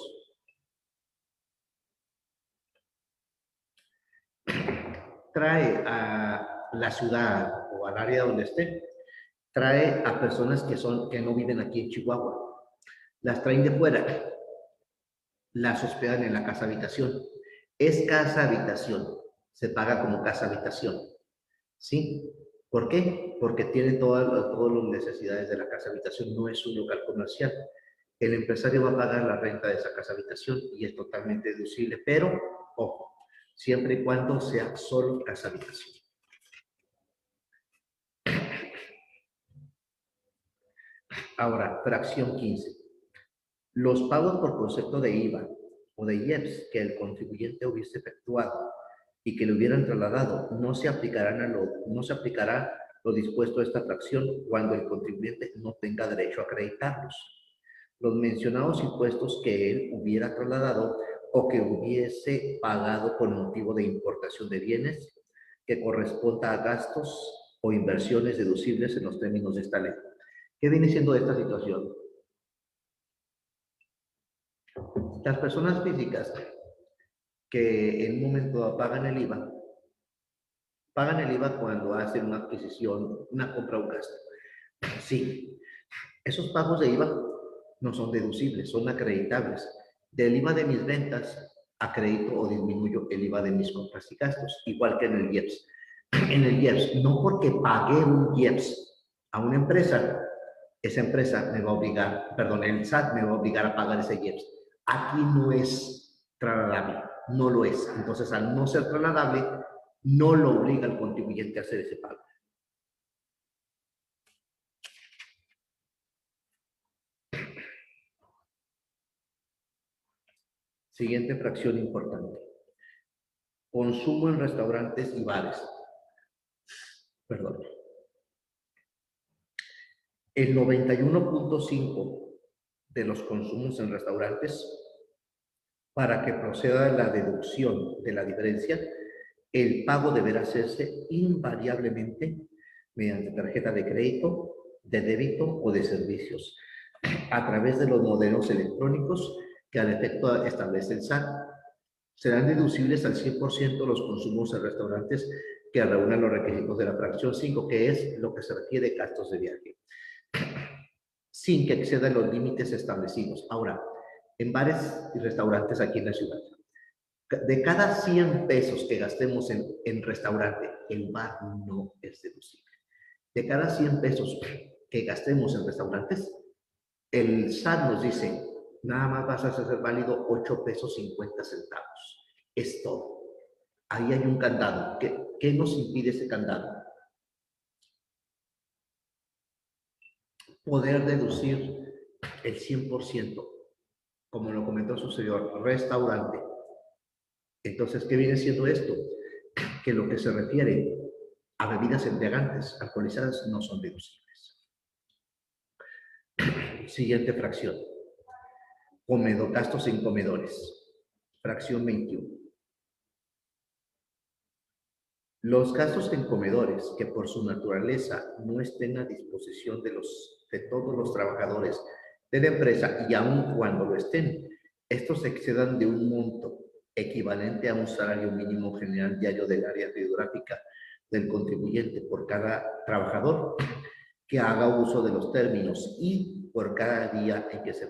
trae a la ciudad o al área donde esté, trae a personas que no viven aquí en Chihuahua. Las traen de fuera, las hospedan en la casa habitación. Es casa habitación, se paga como casa habitación. ¿Sí? ¿Por qué? Porque tiene todas las necesidades de la casa habitación, no es un local comercial. El empresario va a pagar la renta de esa casa habitación y es totalmente deducible, pero, ojo, siempre y cuando sea solo casa habitación. Ahora, fracción 15. Los pagos por concepto de IVA o de IEPS que el contribuyente hubiese efectuado y que le hubieran trasladado no se aplicará lo dispuesto a esta fracción cuando el contribuyente no tenga derecho a acreditarlos. Los mencionados impuestos que él hubiera trasladado o que hubiese pagado con motivo de importación de bienes que corresponda a gastos o inversiones deducibles en los términos de esta ley. ¿Qué viene siendo esta situación? Las personas físicas que en un momento pagan el IVA cuando hacen una adquisición, una compra o un gasto. Sí, esos pagos de IVA no son deducibles, son acreditables. Del IVA de mis ventas, acredito o disminuyo el IVA de mis compras y gastos, igual que en el IEPS. En el IEPS, no porque pagué un IEPS a una empresa, esa empresa me va a obligar, perdón, el SAT me va a obligar a pagar ese IEPS. Aquí no es trasladable, no lo es. Entonces, al no ser trasladable, no lo obliga al contribuyente a hacer ese pago. Siguiente fracción importante. Consumo en restaurantes y bares. Perdón. El 91.5 de los consumos en restaurantes, para que proceda la deducción de la diferencia, el pago deberá hacerse invariablemente mediante tarjeta de crédito, de débito o de servicios, a través de los modelos electrónicos que al efecto establece el SAT. Serán deducibles al 100% los consumos en restaurantes que reúnan los requisitos de la fracción 5, que es lo que se refiere a gastos de viaje, sin que excedan los límites establecidos. Ahora, en bares y restaurantes aquí en la ciudad, de cada 100 pesos que gastemos en restaurante, el bar no es deducible. De cada 100 pesos que gastemos en restaurantes, el SAT nos dice, nada más vas a hacer válido 8 pesos 50 centavos. Es todo. Ahí hay un candado. ¿Qué nos impide ese candado? Poder deducir el 100%, como lo comentó su señor, restaurante. Entonces, ¿qué viene siendo esto? Que lo que se refiere a bebidas embriagantes, alcoholizadas, no son deducibles. Siguiente fracción. Gastos en comedores. Fracción 21. Los gastos en comedores que por su naturaleza no estén a disposición de todos los trabajadores de la empresa y aun cuando lo estén, estos excedan de un monto equivalente a un salario mínimo general diario del área geográfica del contribuyente por cada trabajador que haga uso de los términos y por cada día en que se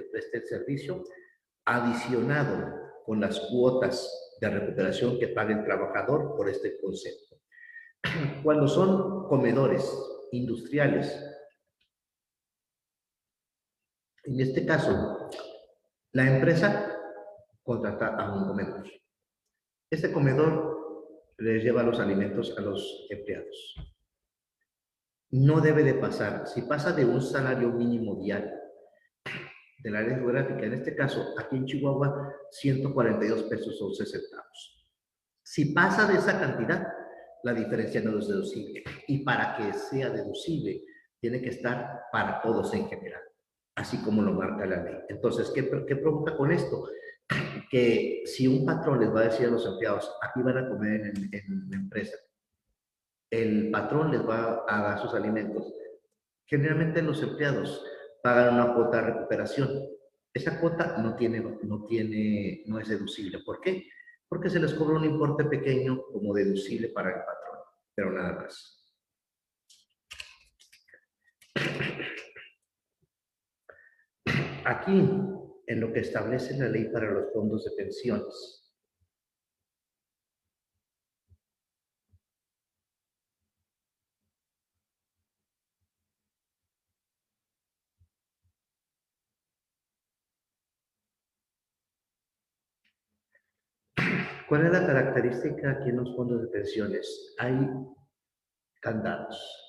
preste el servicio, adicionado con las cuotas de recuperación que pague el trabajador por este concepto. Cuando son comedores industriales, en este caso, la empresa contrata a un comedor. Este comedor les lleva los alimentos a los empleados. No debe de pasar, si pasa de un salario mínimo diario del área geográfica, en este caso, aquí en Chihuahua, 142 pesos 11 centavos. Si pasa de esa cantidad, la diferencia no es deducible. Y para que sea deducible, tiene que estar para todos en general, así como lo marca la ley. Entonces, ¿qué provoca con esto? Que si un patrón les va a decir a los empleados, aquí van a comer en la empresa, el patrón les va a dar sus alimentos. Generalmente los empleados pagan una cuota de recuperación. Esa cuota no es deducible. ¿Por qué? Porque se les cobra un importe pequeño como deducible para el patrón, pero nada más. Aquí, en lo que establece la ley para los fondos de pensiones, ¿cuál es la característica aquí en los fondos de pensiones? Hay candados.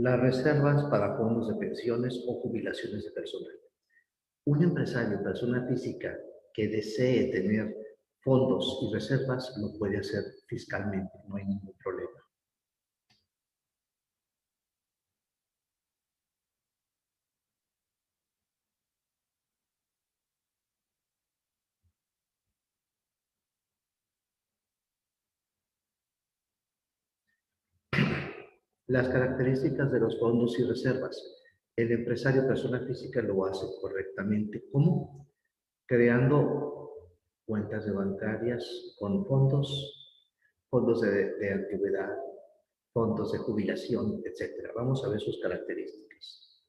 Las reservas para fondos de pensiones o jubilaciones de personal. Un empresario, persona física, que desee tener fondos y reservas, lo puede hacer fiscalmente, no hay ningún problema. Las características de los fondos y reservas. El empresario, persona física, lo hace correctamente. ¿Cómo? Creando cuentas de bancarias con fondos, fondos de antigüedad, fondos de jubilación, etcétera. Vamos a ver sus características.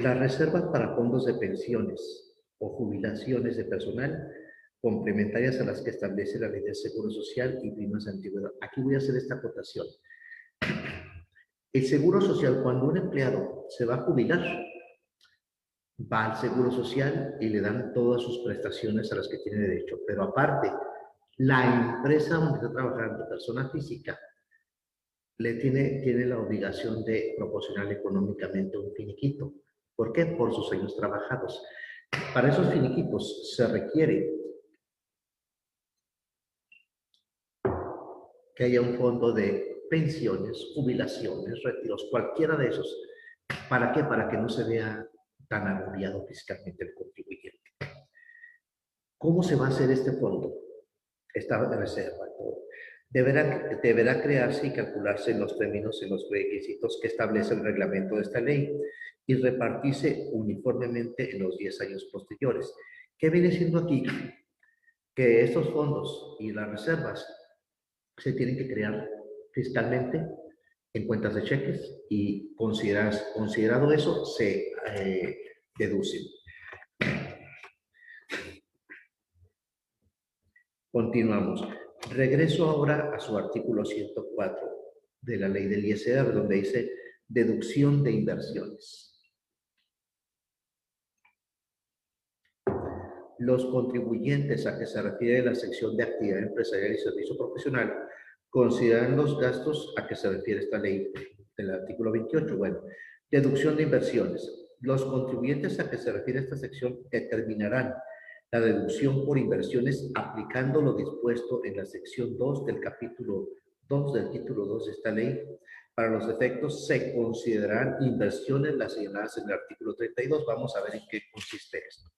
Las reservas para fondos de pensiones o jubilaciones de personal complementarias a las que establece la Ley del Seguro Social y primas de antigüedad. Aquí voy a hacer esta acotación. El Seguro Social, cuando un empleado se va a jubilar, va al Seguro Social y le dan todas sus prestaciones a las que tiene derecho. Pero aparte, la empresa donde está trabajando, persona física, tiene la obligación de proporcionar económicamente un finiquito. ¿Por qué? Por sus años trabajados. Para esos finiquitos se requiere que haya un fondo de pensiones, jubilaciones, retiros, cualquiera de esos. ¿Para qué? Para que no se vea tan agobiado fiscalmente el contribuyente. ¿Cómo se va a hacer este fondo? Esta reserva. Deberá crearse y calcularse en los términos y los requisitos que establece el reglamento de esta ley y repartirse uniformemente en los 10 años posteriores. ¿Qué viene siendo aquí? Que estos fondos y las reservas se tienen que crear fiscalmente en cuentas de cheques y considerado eso, se deducen. Continuamos. Regreso ahora a su artículo 104 de la ley del ISR, donde dice deducción de inversiones. Los contribuyentes a que se refiere la sección de actividad empresarial y servicio profesional consideran los gastos a que se refiere esta ley del artículo 28. Bueno, deducción de inversiones. Los contribuyentes a que se refiere esta sección determinarán la deducción por inversiones aplicando lo dispuesto en la sección 2 del capítulo 2 del título 2 de esta ley. Para los efectos se considerarán inversiones las señaladas en el artículo 32. Vamos a ver en qué consiste esto.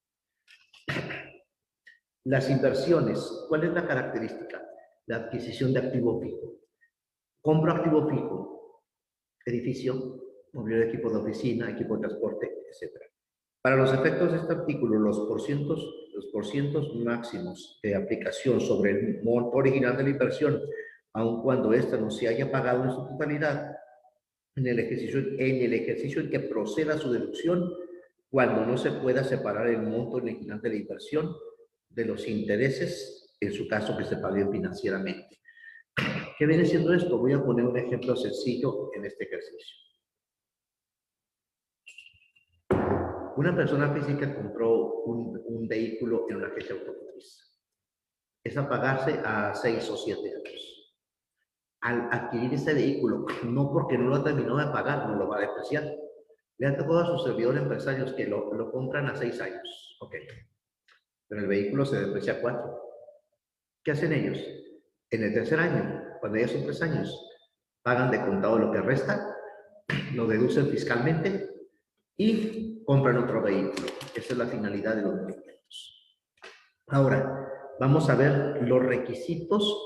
Las inversiones, ¿cuál es la característica? La adquisición de activo fijo. Compro activo fijo, edificio, mobiliario de equipo de oficina, equipo de transporte, etc. Para los efectos de este artículo, los porcientos máximos de aplicación sobre el monto original de la inversión, aun cuando ésta no se haya pagado en su totalidad, en el ejercicio en que proceda su deducción, cuando no se pueda separar el monto original de la inversión de los intereses, en su caso que se paguen financieramente. ¿Qué viene siendo esto? Voy a poner un ejemplo sencillo en este ejercicio. Una persona física compró un vehículo en una agencia automotriz. Es a pagarse a 6 o 7 años. Al adquirir ese vehículo, no porque no lo ha terminado de pagar, no lo va a depreciar. Le ha tocado a sus servidores empresarios que lo compran a 6 años. Ok. Pero el vehículo se deprecia a 4. ¿Qué hacen ellos? En el tercer año, cuando ya son 3 años, pagan de contado lo que resta, lo deducen fiscalmente y compran otro vehículo. Esa es la finalidad de los movimientos. Ahora, vamos a ver los requisitos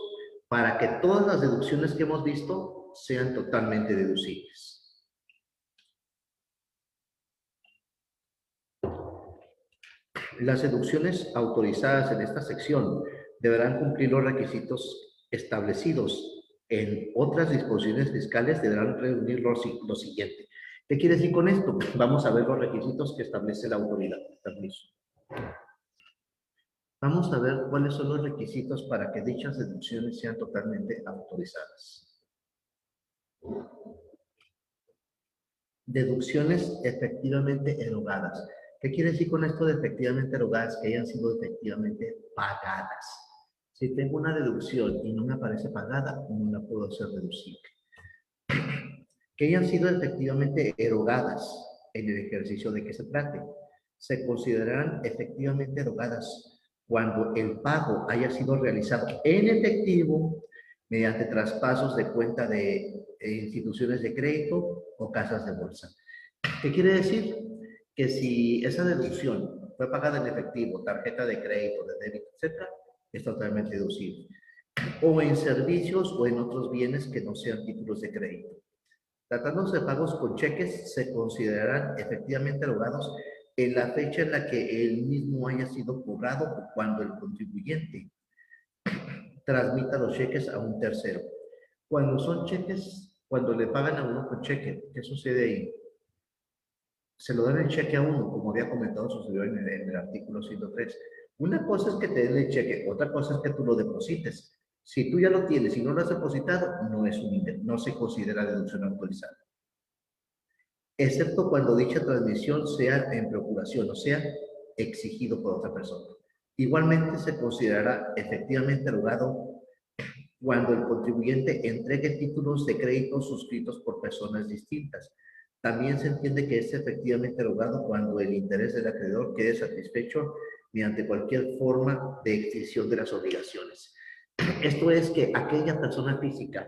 para que todas las deducciones que hemos visto sean totalmente deducibles. Las deducciones autorizadas en esta sección deberán cumplir los requisitos establecidos en otras disposiciones fiscales, deberán reunir lo siguiente. ¿Qué quiere decir con esto? Vamos a ver los requisitos que establece la autoridad. Permiso. Vamos a ver cuáles son los requisitos para que dichas deducciones sean totalmente autorizadas. Deducciones efectivamente erogadas. ¿Qué quiere decir con esto de efectivamente erogadas? Que hayan sido efectivamente pagadas. Si tengo una deducción y no me aparece pagada, no la puedo hacer deducible. Que hayan sido efectivamente erogadas en el ejercicio de que se trate. Se considerarán efectivamente erogadas cuando el pago haya sido realizado en efectivo mediante traspasos de cuenta de instituciones de crédito o casas de bolsa. ¿Qué quiere decir? Que si esa deducción fue pagada en efectivo, tarjeta de crédito, de débito, etcétera, es totalmente deducible. O en servicios o en otros bienes que no sean títulos de crédito. Tratándose de pagos con cheques, se considerarán efectivamente erogados en la fecha en la que el mismo haya sido cobrado o cuando el contribuyente transmita los cheques a un tercero. Cuando son cheques, cuando le pagan a uno con cheque, ¿qué sucede ahí? Se lo dan el cheque a uno, como había comentado, sucedió en el artículo 103. Una cosa es que te den el cheque, otra cosa es que tú lo deposites. Si tú ya lo tienes y no lo has depositado, no se considera deducción autorizada. Excepto cuando dicha transmisión sea en procuración, o sea, exigido por otra persona. Igualmente se considerará efectivamente erogado cuando el contribuyente entregue títulos de crédito suscritos por personas distintas. También se entiende que es efectivamente erogado cuando el interés del acreedor quede satisfecho mediante cualquier forma de extinción de las obligaciones. Esto es que aquella persona física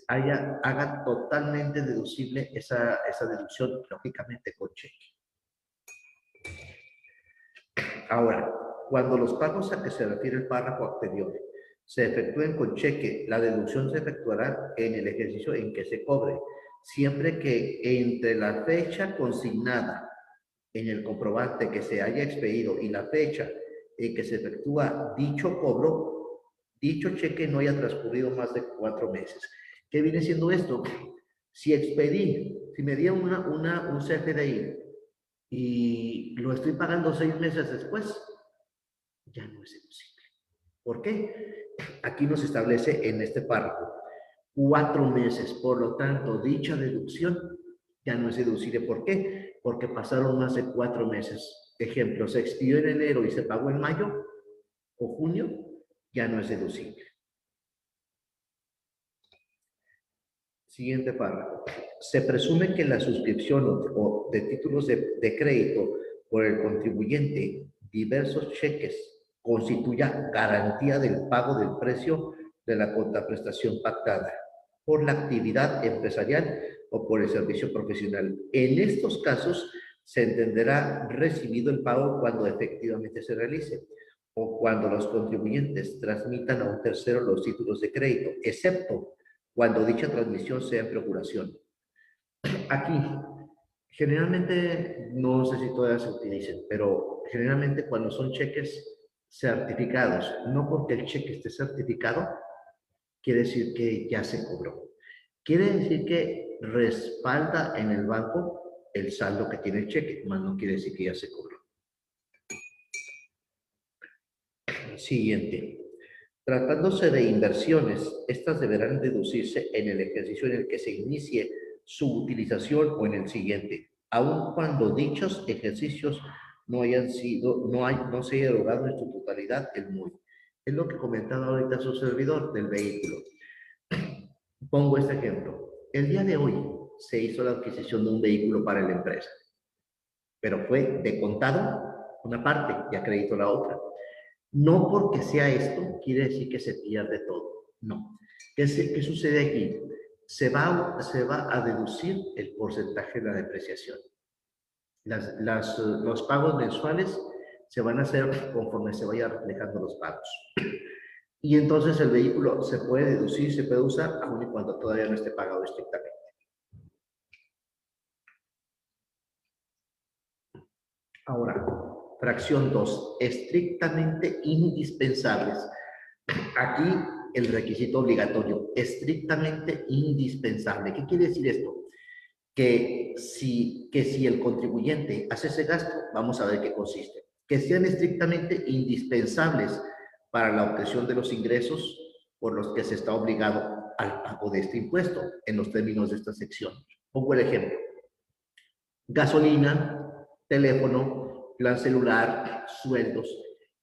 haga totalmente deducible esa deducción, lógicamente con cheque. Ahora, cuando los pagos a que se refiere el párrafo anterior se efectúen con cheque, la deducción se efectuará en el ejercicio en que se cobre, siempre que entre la fecha consignada en el comprobante que se haya expedido y la fecha en que se efectúa dicho cobro, dicho cheque no haya transcurrido más de 4 meses. ¿Qué viene siendo esto? Si me dieron un CFDI y lo estoy pagando 6 meses después, ya no es deducible. ¿Por qué? Aquí nos establece en este párrafo 4 meses, por lo tanto, dicha deducción ya no es deducible. ¿Por qué? Porque pasaron más de 4 meses. Ejemplo, se expidió en enero y se pagó en mayo o junio, ya no es deducible. Siguiente párrafo. Se presume que la suscripción o de títulos de crédito por el contribuyente, diversos cheques, constituya garantía del pago del precio de la contraprestación pactada por la actividad empresarial o por el servicio profesional. En estos casos, se entenderá recibido el pago cuando efectivamente se realice o cuando los contribuyentes transmitan a un tercero los títulos de crédito, excepto cuando dicha transmisión sea en procuración. Aquí, generalmente, no sé si todavía se utilicen, pero generalmente cuando son cheques certificados, no porque el cheque esté certificado, quiere decir que ya se cobró. Quiere decir que respalda en el banco el saldo que tiene el cheque, más no quiere decir que ya se cobró. Siguiente. Tratándose de inversiones, estas deberán deducirse en el ejercicio en el que se inicie su utilización o en el siguiente, aun cuando dichos ejercicios no se haya erogado en su totalidad el MUI. Es lo que comentaba ahorita su servidor del vehículo. Pongo este ejemplo. El día de hoy se hizo la adquisición de un vehículo para la empresa, pero fue de contado una parte y a crédito la otra. No porque sea esto, quiere decir que se pierde todo. No. ¿Qué sucede aquí? Se va a deducir el porcentaje de la depreciación. Los pagos mensuales se van a hacer conforme se vayan reflejando los pagos. Y entonces el vehículo se puede deducir, se puede usar, aun y cuando todavía no esté pagado estrictamente. Ahora, fracción 2, estrictamente indispensables. Aquí el requisito obligatorio, estrictamente indispensable. ¿Qué quiere decir esto? Que si el contribuyente hace ese gasto, vamos a ver qué consiste. Que sean estrictamente indispensables para la obtención de los ingresos por los que se está obligado al pago de este impuesto en los términos de esta sección. Pongo el ejemplo. Gasolina, teléfono, plan celular, sueldos.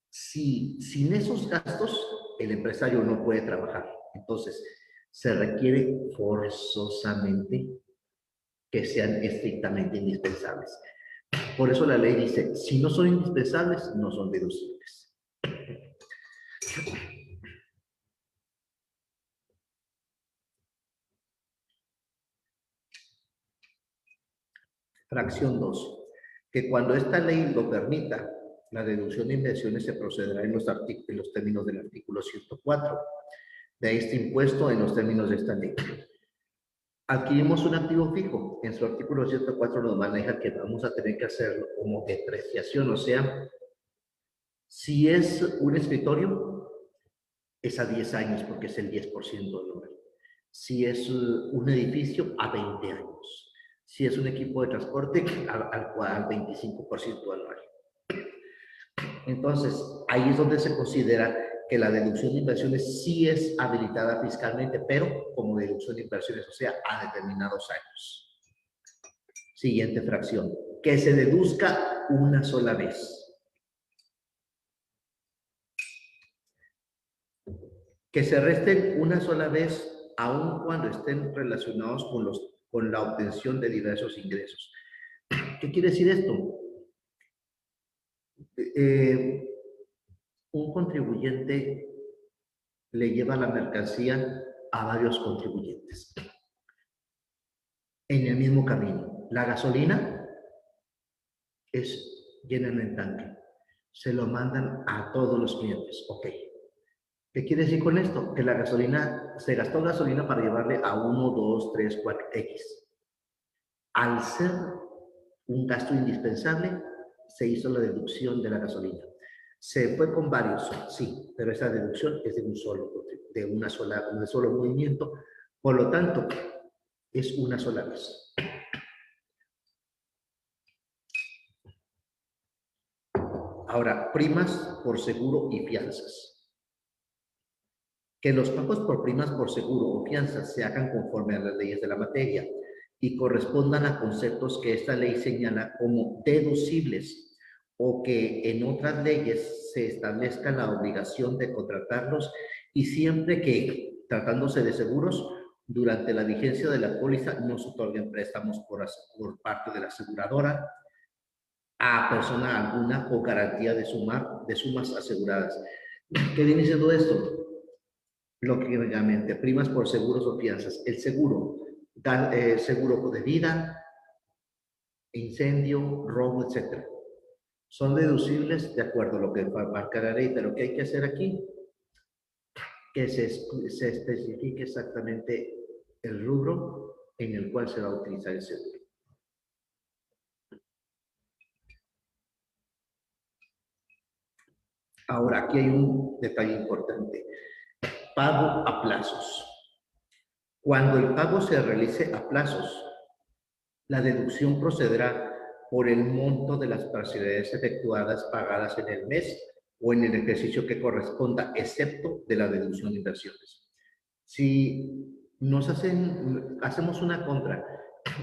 Si sin esos gastos el empresario no puede trabajar. Entonces, se requiere forzosamente que sean estrictamente indispensables. Por eso la ley dice, si no son indispensables, no son deducibles. Fracción 2. Que cuando esta ley lo permita, la deducción de inversiones se procederá en los términos del artículo 104 de este impuesto en los términos de esta ley. Adquirimos un activo fijo. En su artículo 104 nos maneja que vamos a tener que hacerlo como depreciación, o sea, si es un escritorio, es a 10 años porque es el 10% anual. Si es un edificio, a 20 años. Si es un equipo de transporte, al 25% anual. Entonces, ahí es donde se considera que la deducción de inversiones sí es habilitada fiscalmente, pero como deducción de inversiones, o sea, a determinados años. Siguiente fracción. Que se deduzca una sola vez. Que se resten una sola vez, aun cuando estén relacionados con la obtención de diversos ingresos. ¿Qué quiere decir esto? Un contribuyente le lleva la mercancía a varios contribuyentes en el mismo camino. La gasolina es llenan el tanque, se lo mandan a todos los clientes. Ok. ¿Qué quiere decir con esto? Que la gasolina, se gastó gasolina para llevarle a 1, 2, 3, 4, X. Al ser un gasto indispensable, se hizo la deducción de la gasolina. Se fue con varios, sí, pero esa deducción es de un solo movimiento. Por lo tanto, es una sola vez. Ahora, primas por seguro y fianzas. Que los pagos por primas por seguro o fianzas se hagan conforme a las leyes de la materia y correspondan a conceptos que esta ley señala como deducibles o que en otras leyes se establezca la obligación de contratarlos y siempre que, tratándose de seguros, durante la vigencia de la póliza no se otorguen préstamos por parte de la aseguradora a persona alguna o garantía de sumas aseguradas. ¿Qué viene siendo esto? Lógicamente, primas por seguros o fianzas. El seguro, seguro de vida, incendio, robo, etc. Son deducibles de acuerdo a lo que marca la ley, pero ¿qué hay que hacer aquí? Que se especifique exactamente el rubro en el cual se va a utilizar el seguro. Ahora, aquí hay un detalle importante. Pago a plazos. Cuando el pago se realice a plazos, la deducción procederá por el monto de las parcialidades efectuadas pagadas en el mes o en el ejercicio que corresponda, excepto de la deducción de inversiones. Si hacemos una compra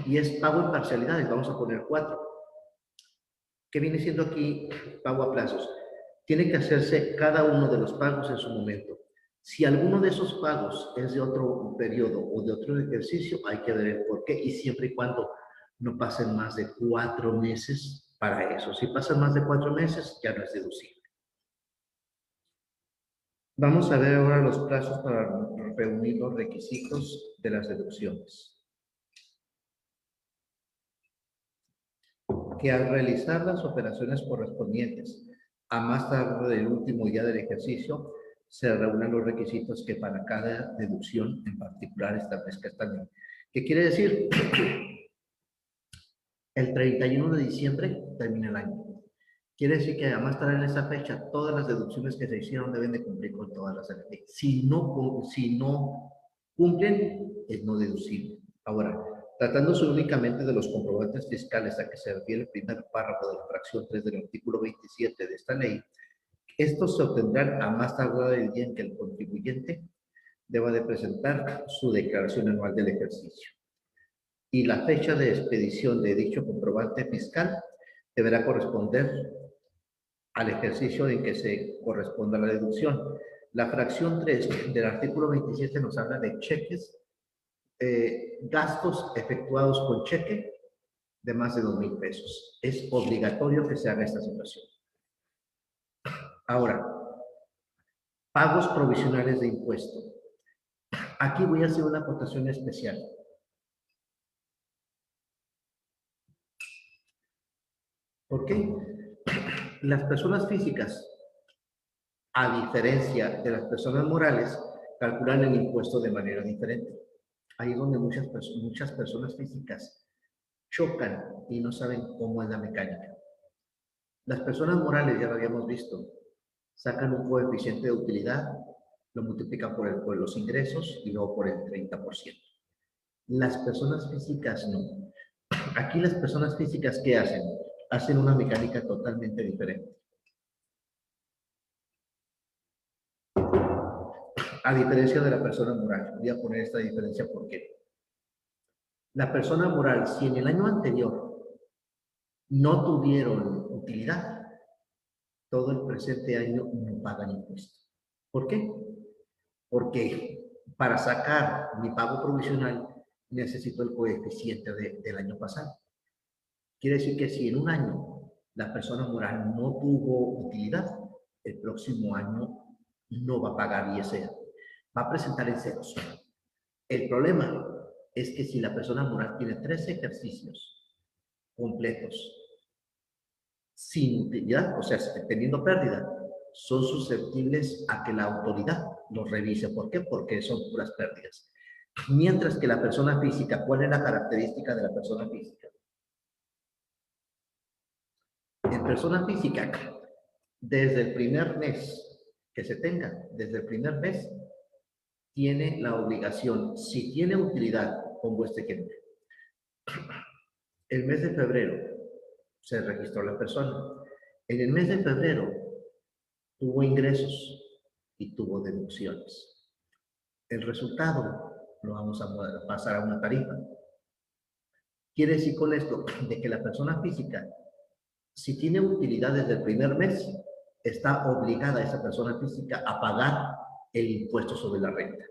y es pago en parcialidades, vamos a poner 4. ¿Qué viene siendo aquí pago a plazos? Tiene que hacerse cada uno de los pagos en su momento. Si alguno de esos pagos es de otro periodo o de otro ejercicio, hay que ver el por qué y siempre y cuando no pasen más de 4 meses para eso. Si pasan más de 4 meses, ya no es deducible. Vamos a ver ahora los plazos para reunir los requisitos de las deducciones. Que al realizar las operaciones correspondientes a más tarde del último día del ejercicio, se reúnen los requisitos que para cada deducción en particular establezca esta ley. ¿Qué quiere decir? El 31 de diciembre termina el año. Quiere decir que además estar en esa fecha, todas las deducciones que se hicieron deben de cumplir con todas las leyes. Si no cumplen, es no deducible. Ahora, tratándose únicamente de los comprobantes fiscales a que se refiere el primer párrafo de la fracción 3 del artículo 27 de esta ley, estos se obtendrán a más tardar el día en que el contribuyente deba de presentar su declaración anual del ejercicio. Y la fecha de expedición de dicho comprobante fiscal deberá corresponder al ejercicio en que se corresponda la deducción. La fracción 3 del artículo 27 nos habla de cheques, gastos efectuados con cheque de más de 2,000 pesos. Es obligatorio que se haga esta situación. Ahora, pagos provisionales de impuesto. Aquí voy a hacer una acotación especial. ¿Por qué? Las personas físicas, a diferencia de las personas morales, calculan el impuesto de manera diferente. Ahí es donde muchas personas físicas chocan y no saben cómo es la mecánica. Las personas morales, ya lo habíamos visto, sacan un coeficiente de utilidad, lo multiplican por los ingresos y luego por el 30%. Las personas físicas no. Aquí las personas físicas, ¿qué hacen? Hacen una mecánica totalmente diferente. A diferencia de la persona moral. Voy a poner esta diferencia porque la persona moral, si en el año anterior no tuvieron utilidad, todo el presente año no pagan impuesto. ¿Por qué? Porque para sacar mi pago provisional necesito el coeficiente del año pasado. Quiere decir que si en un año la persona moral no tuvo utilidad, el próximo año no va a pagar ISR, va a presentar en ceros. El problema es que si la persona moral tiene 3 ejercicios completos sin utilidad, o sea, teniendo pérdida, son susceptibles a que la autoridad los revise. ¿Por qué? Porque son puras pérdidas. Mientras que la persona física, ¿cuál es la característica de la persona física? En persona física, desde el primer mes que se tenga, desde el primer mes, tiene la obligación, si tiene utilidad, pongo este ejemplo. El mes de febrero se registró la persona. En el mes de febrero tuvo ingresos y tuvo deducciones. El resultado lo vamos a pasar a una tarifa. Quiere decir con esto de que la persona física, si tiene utilidad desde el primer mes, está obligada esa persona física a pagar el impuesto sobre la renta.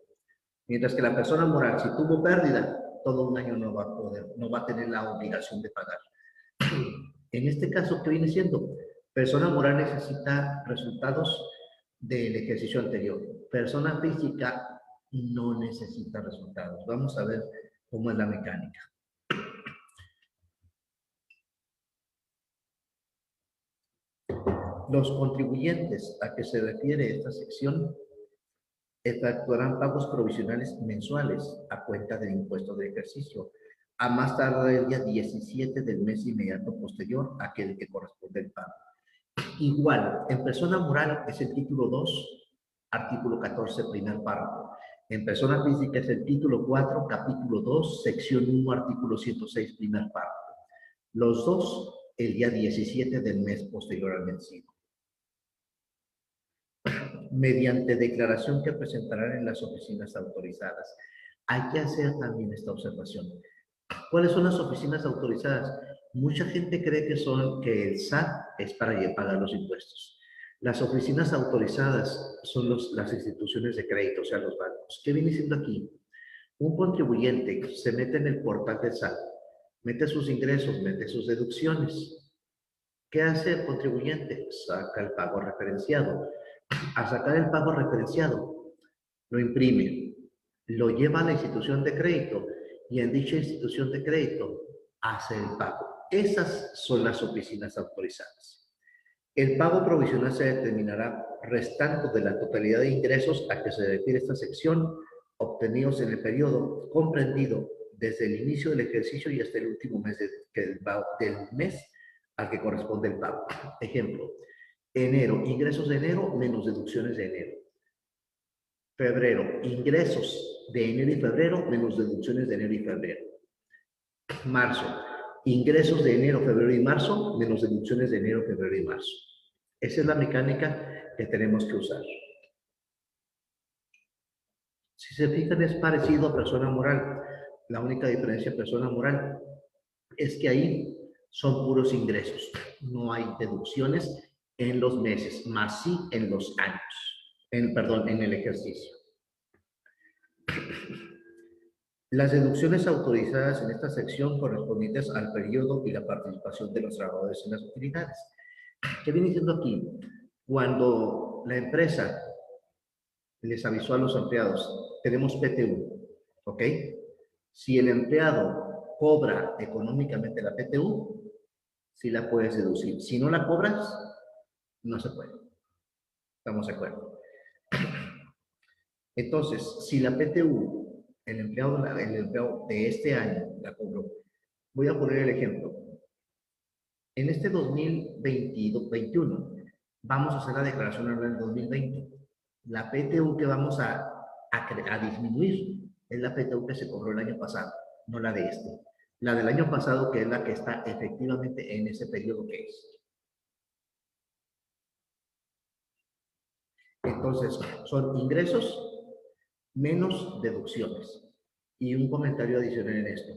Mientras que la persona moral, si tuvo pérdida, todo un año no va a tener la obligación de pagar. En este caso, ¿qué viene siendo? Persona moral necesita resultados del ejercicio anterior. Persona física no necesita resultados. Vamos a ver cómo es la mecánica. Los contribuyentes a que se refiere esta sección efectuarán pagos provisionales mensuales a cuenta del impuesto de ejercicio, a más tardar el día 17 del mes inmediato posterior a aquel que corresponde el pago. Igual, en persona moral es el título 2, artículo 14, primer párrafo. En persona física es el título 4, capítulo 2, sección 1, artículo 106, primer párrafo. Los dos el día 17 del mes posterior al vencido. Mediante declaración que presentarán en las oficinas autorizadas. Hay que hacer también esta observación. ¿Cuáles son las oficinas autorizadas? Mucha gente cree que el SAT es para pagar los impuestos. Las oficinas autorizadas son las instituciones de crédito, o sea, los bancos. ¿Qué viene siendo aquí? Un contribuyente se mete en el portal del SAT, mete sus ingresos, mete sus deducciones. ¿Qué hace el contribuyente? Saca el pago referenciado. Al sacar el pago referenciado, lo imprime, lo lleva a la institución de crédito y en dicha institución de crédito hace el pago. Esas son las oficinas autorizadas. El pago provisional se determinará restando de la totalidad de ingresos a que se refiere esta sección obtenidos en el periodo comprendido desde el inicio del ejercicio y hasta el último mes del mes al que corresponde el pago. Ejemplo, enero, ingresos de enero menos deducciones de enero. Febrero, ingresos de enero y febrero menos deducciones de enero y febrero. Marzo, ingresos de enero, febrero y marzo menos deducciones de enero, febrero y marzo. Esa es la mecánica que tenemos que usar. Si se fijan, es parecido a persona moral. La única diferencia de persona moral es que ahí son puros ingresos. No hay deducciones en los meses, más sí en los años. perdón, en el ejercicio. Las deducciones autorizadas en esta sección correspondientes al periodo y la participación de los trabajadores en las utilidades. ¿Qué viene diciendo aquí? Cuando la empresa les avisó a los empleados, tenemos PTU, ¿ok? Si el empleado cobra económicamente la PTU, sí la puedes deducir. Si no la cobras, no se puede. ¿Estamos de acuerdo? Entonces, si la PTU, el empleado de este año la cobró, voy a poner el ejemplo. En este 2021 vamos a hacer la declaración anual del 2020. La PTU que vamos a disminuir es la PTU que se cobró el año pasado, no la de este. La del año pasado, que es la que está efectivamente en ese periodo que es. Entonces, son ingresos menos deducciones. Y un comentario adicional en esto.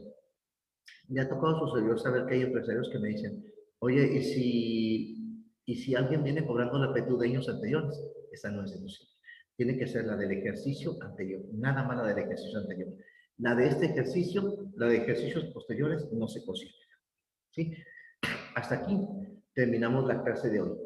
Me ha tocado suceder saber que hay empresarios que me dicen, oye, ¿y si alguien viene cobrando la PTU de años anteriores? Esa no es deducción. Tiene que ser la del ejercicio anterior, nada más la del ejercicio anterior. La de este ejercicio, la de ejercicios posteriores, no se considera. ¿Sí? Hasta aquí terminamos la clase de hoy.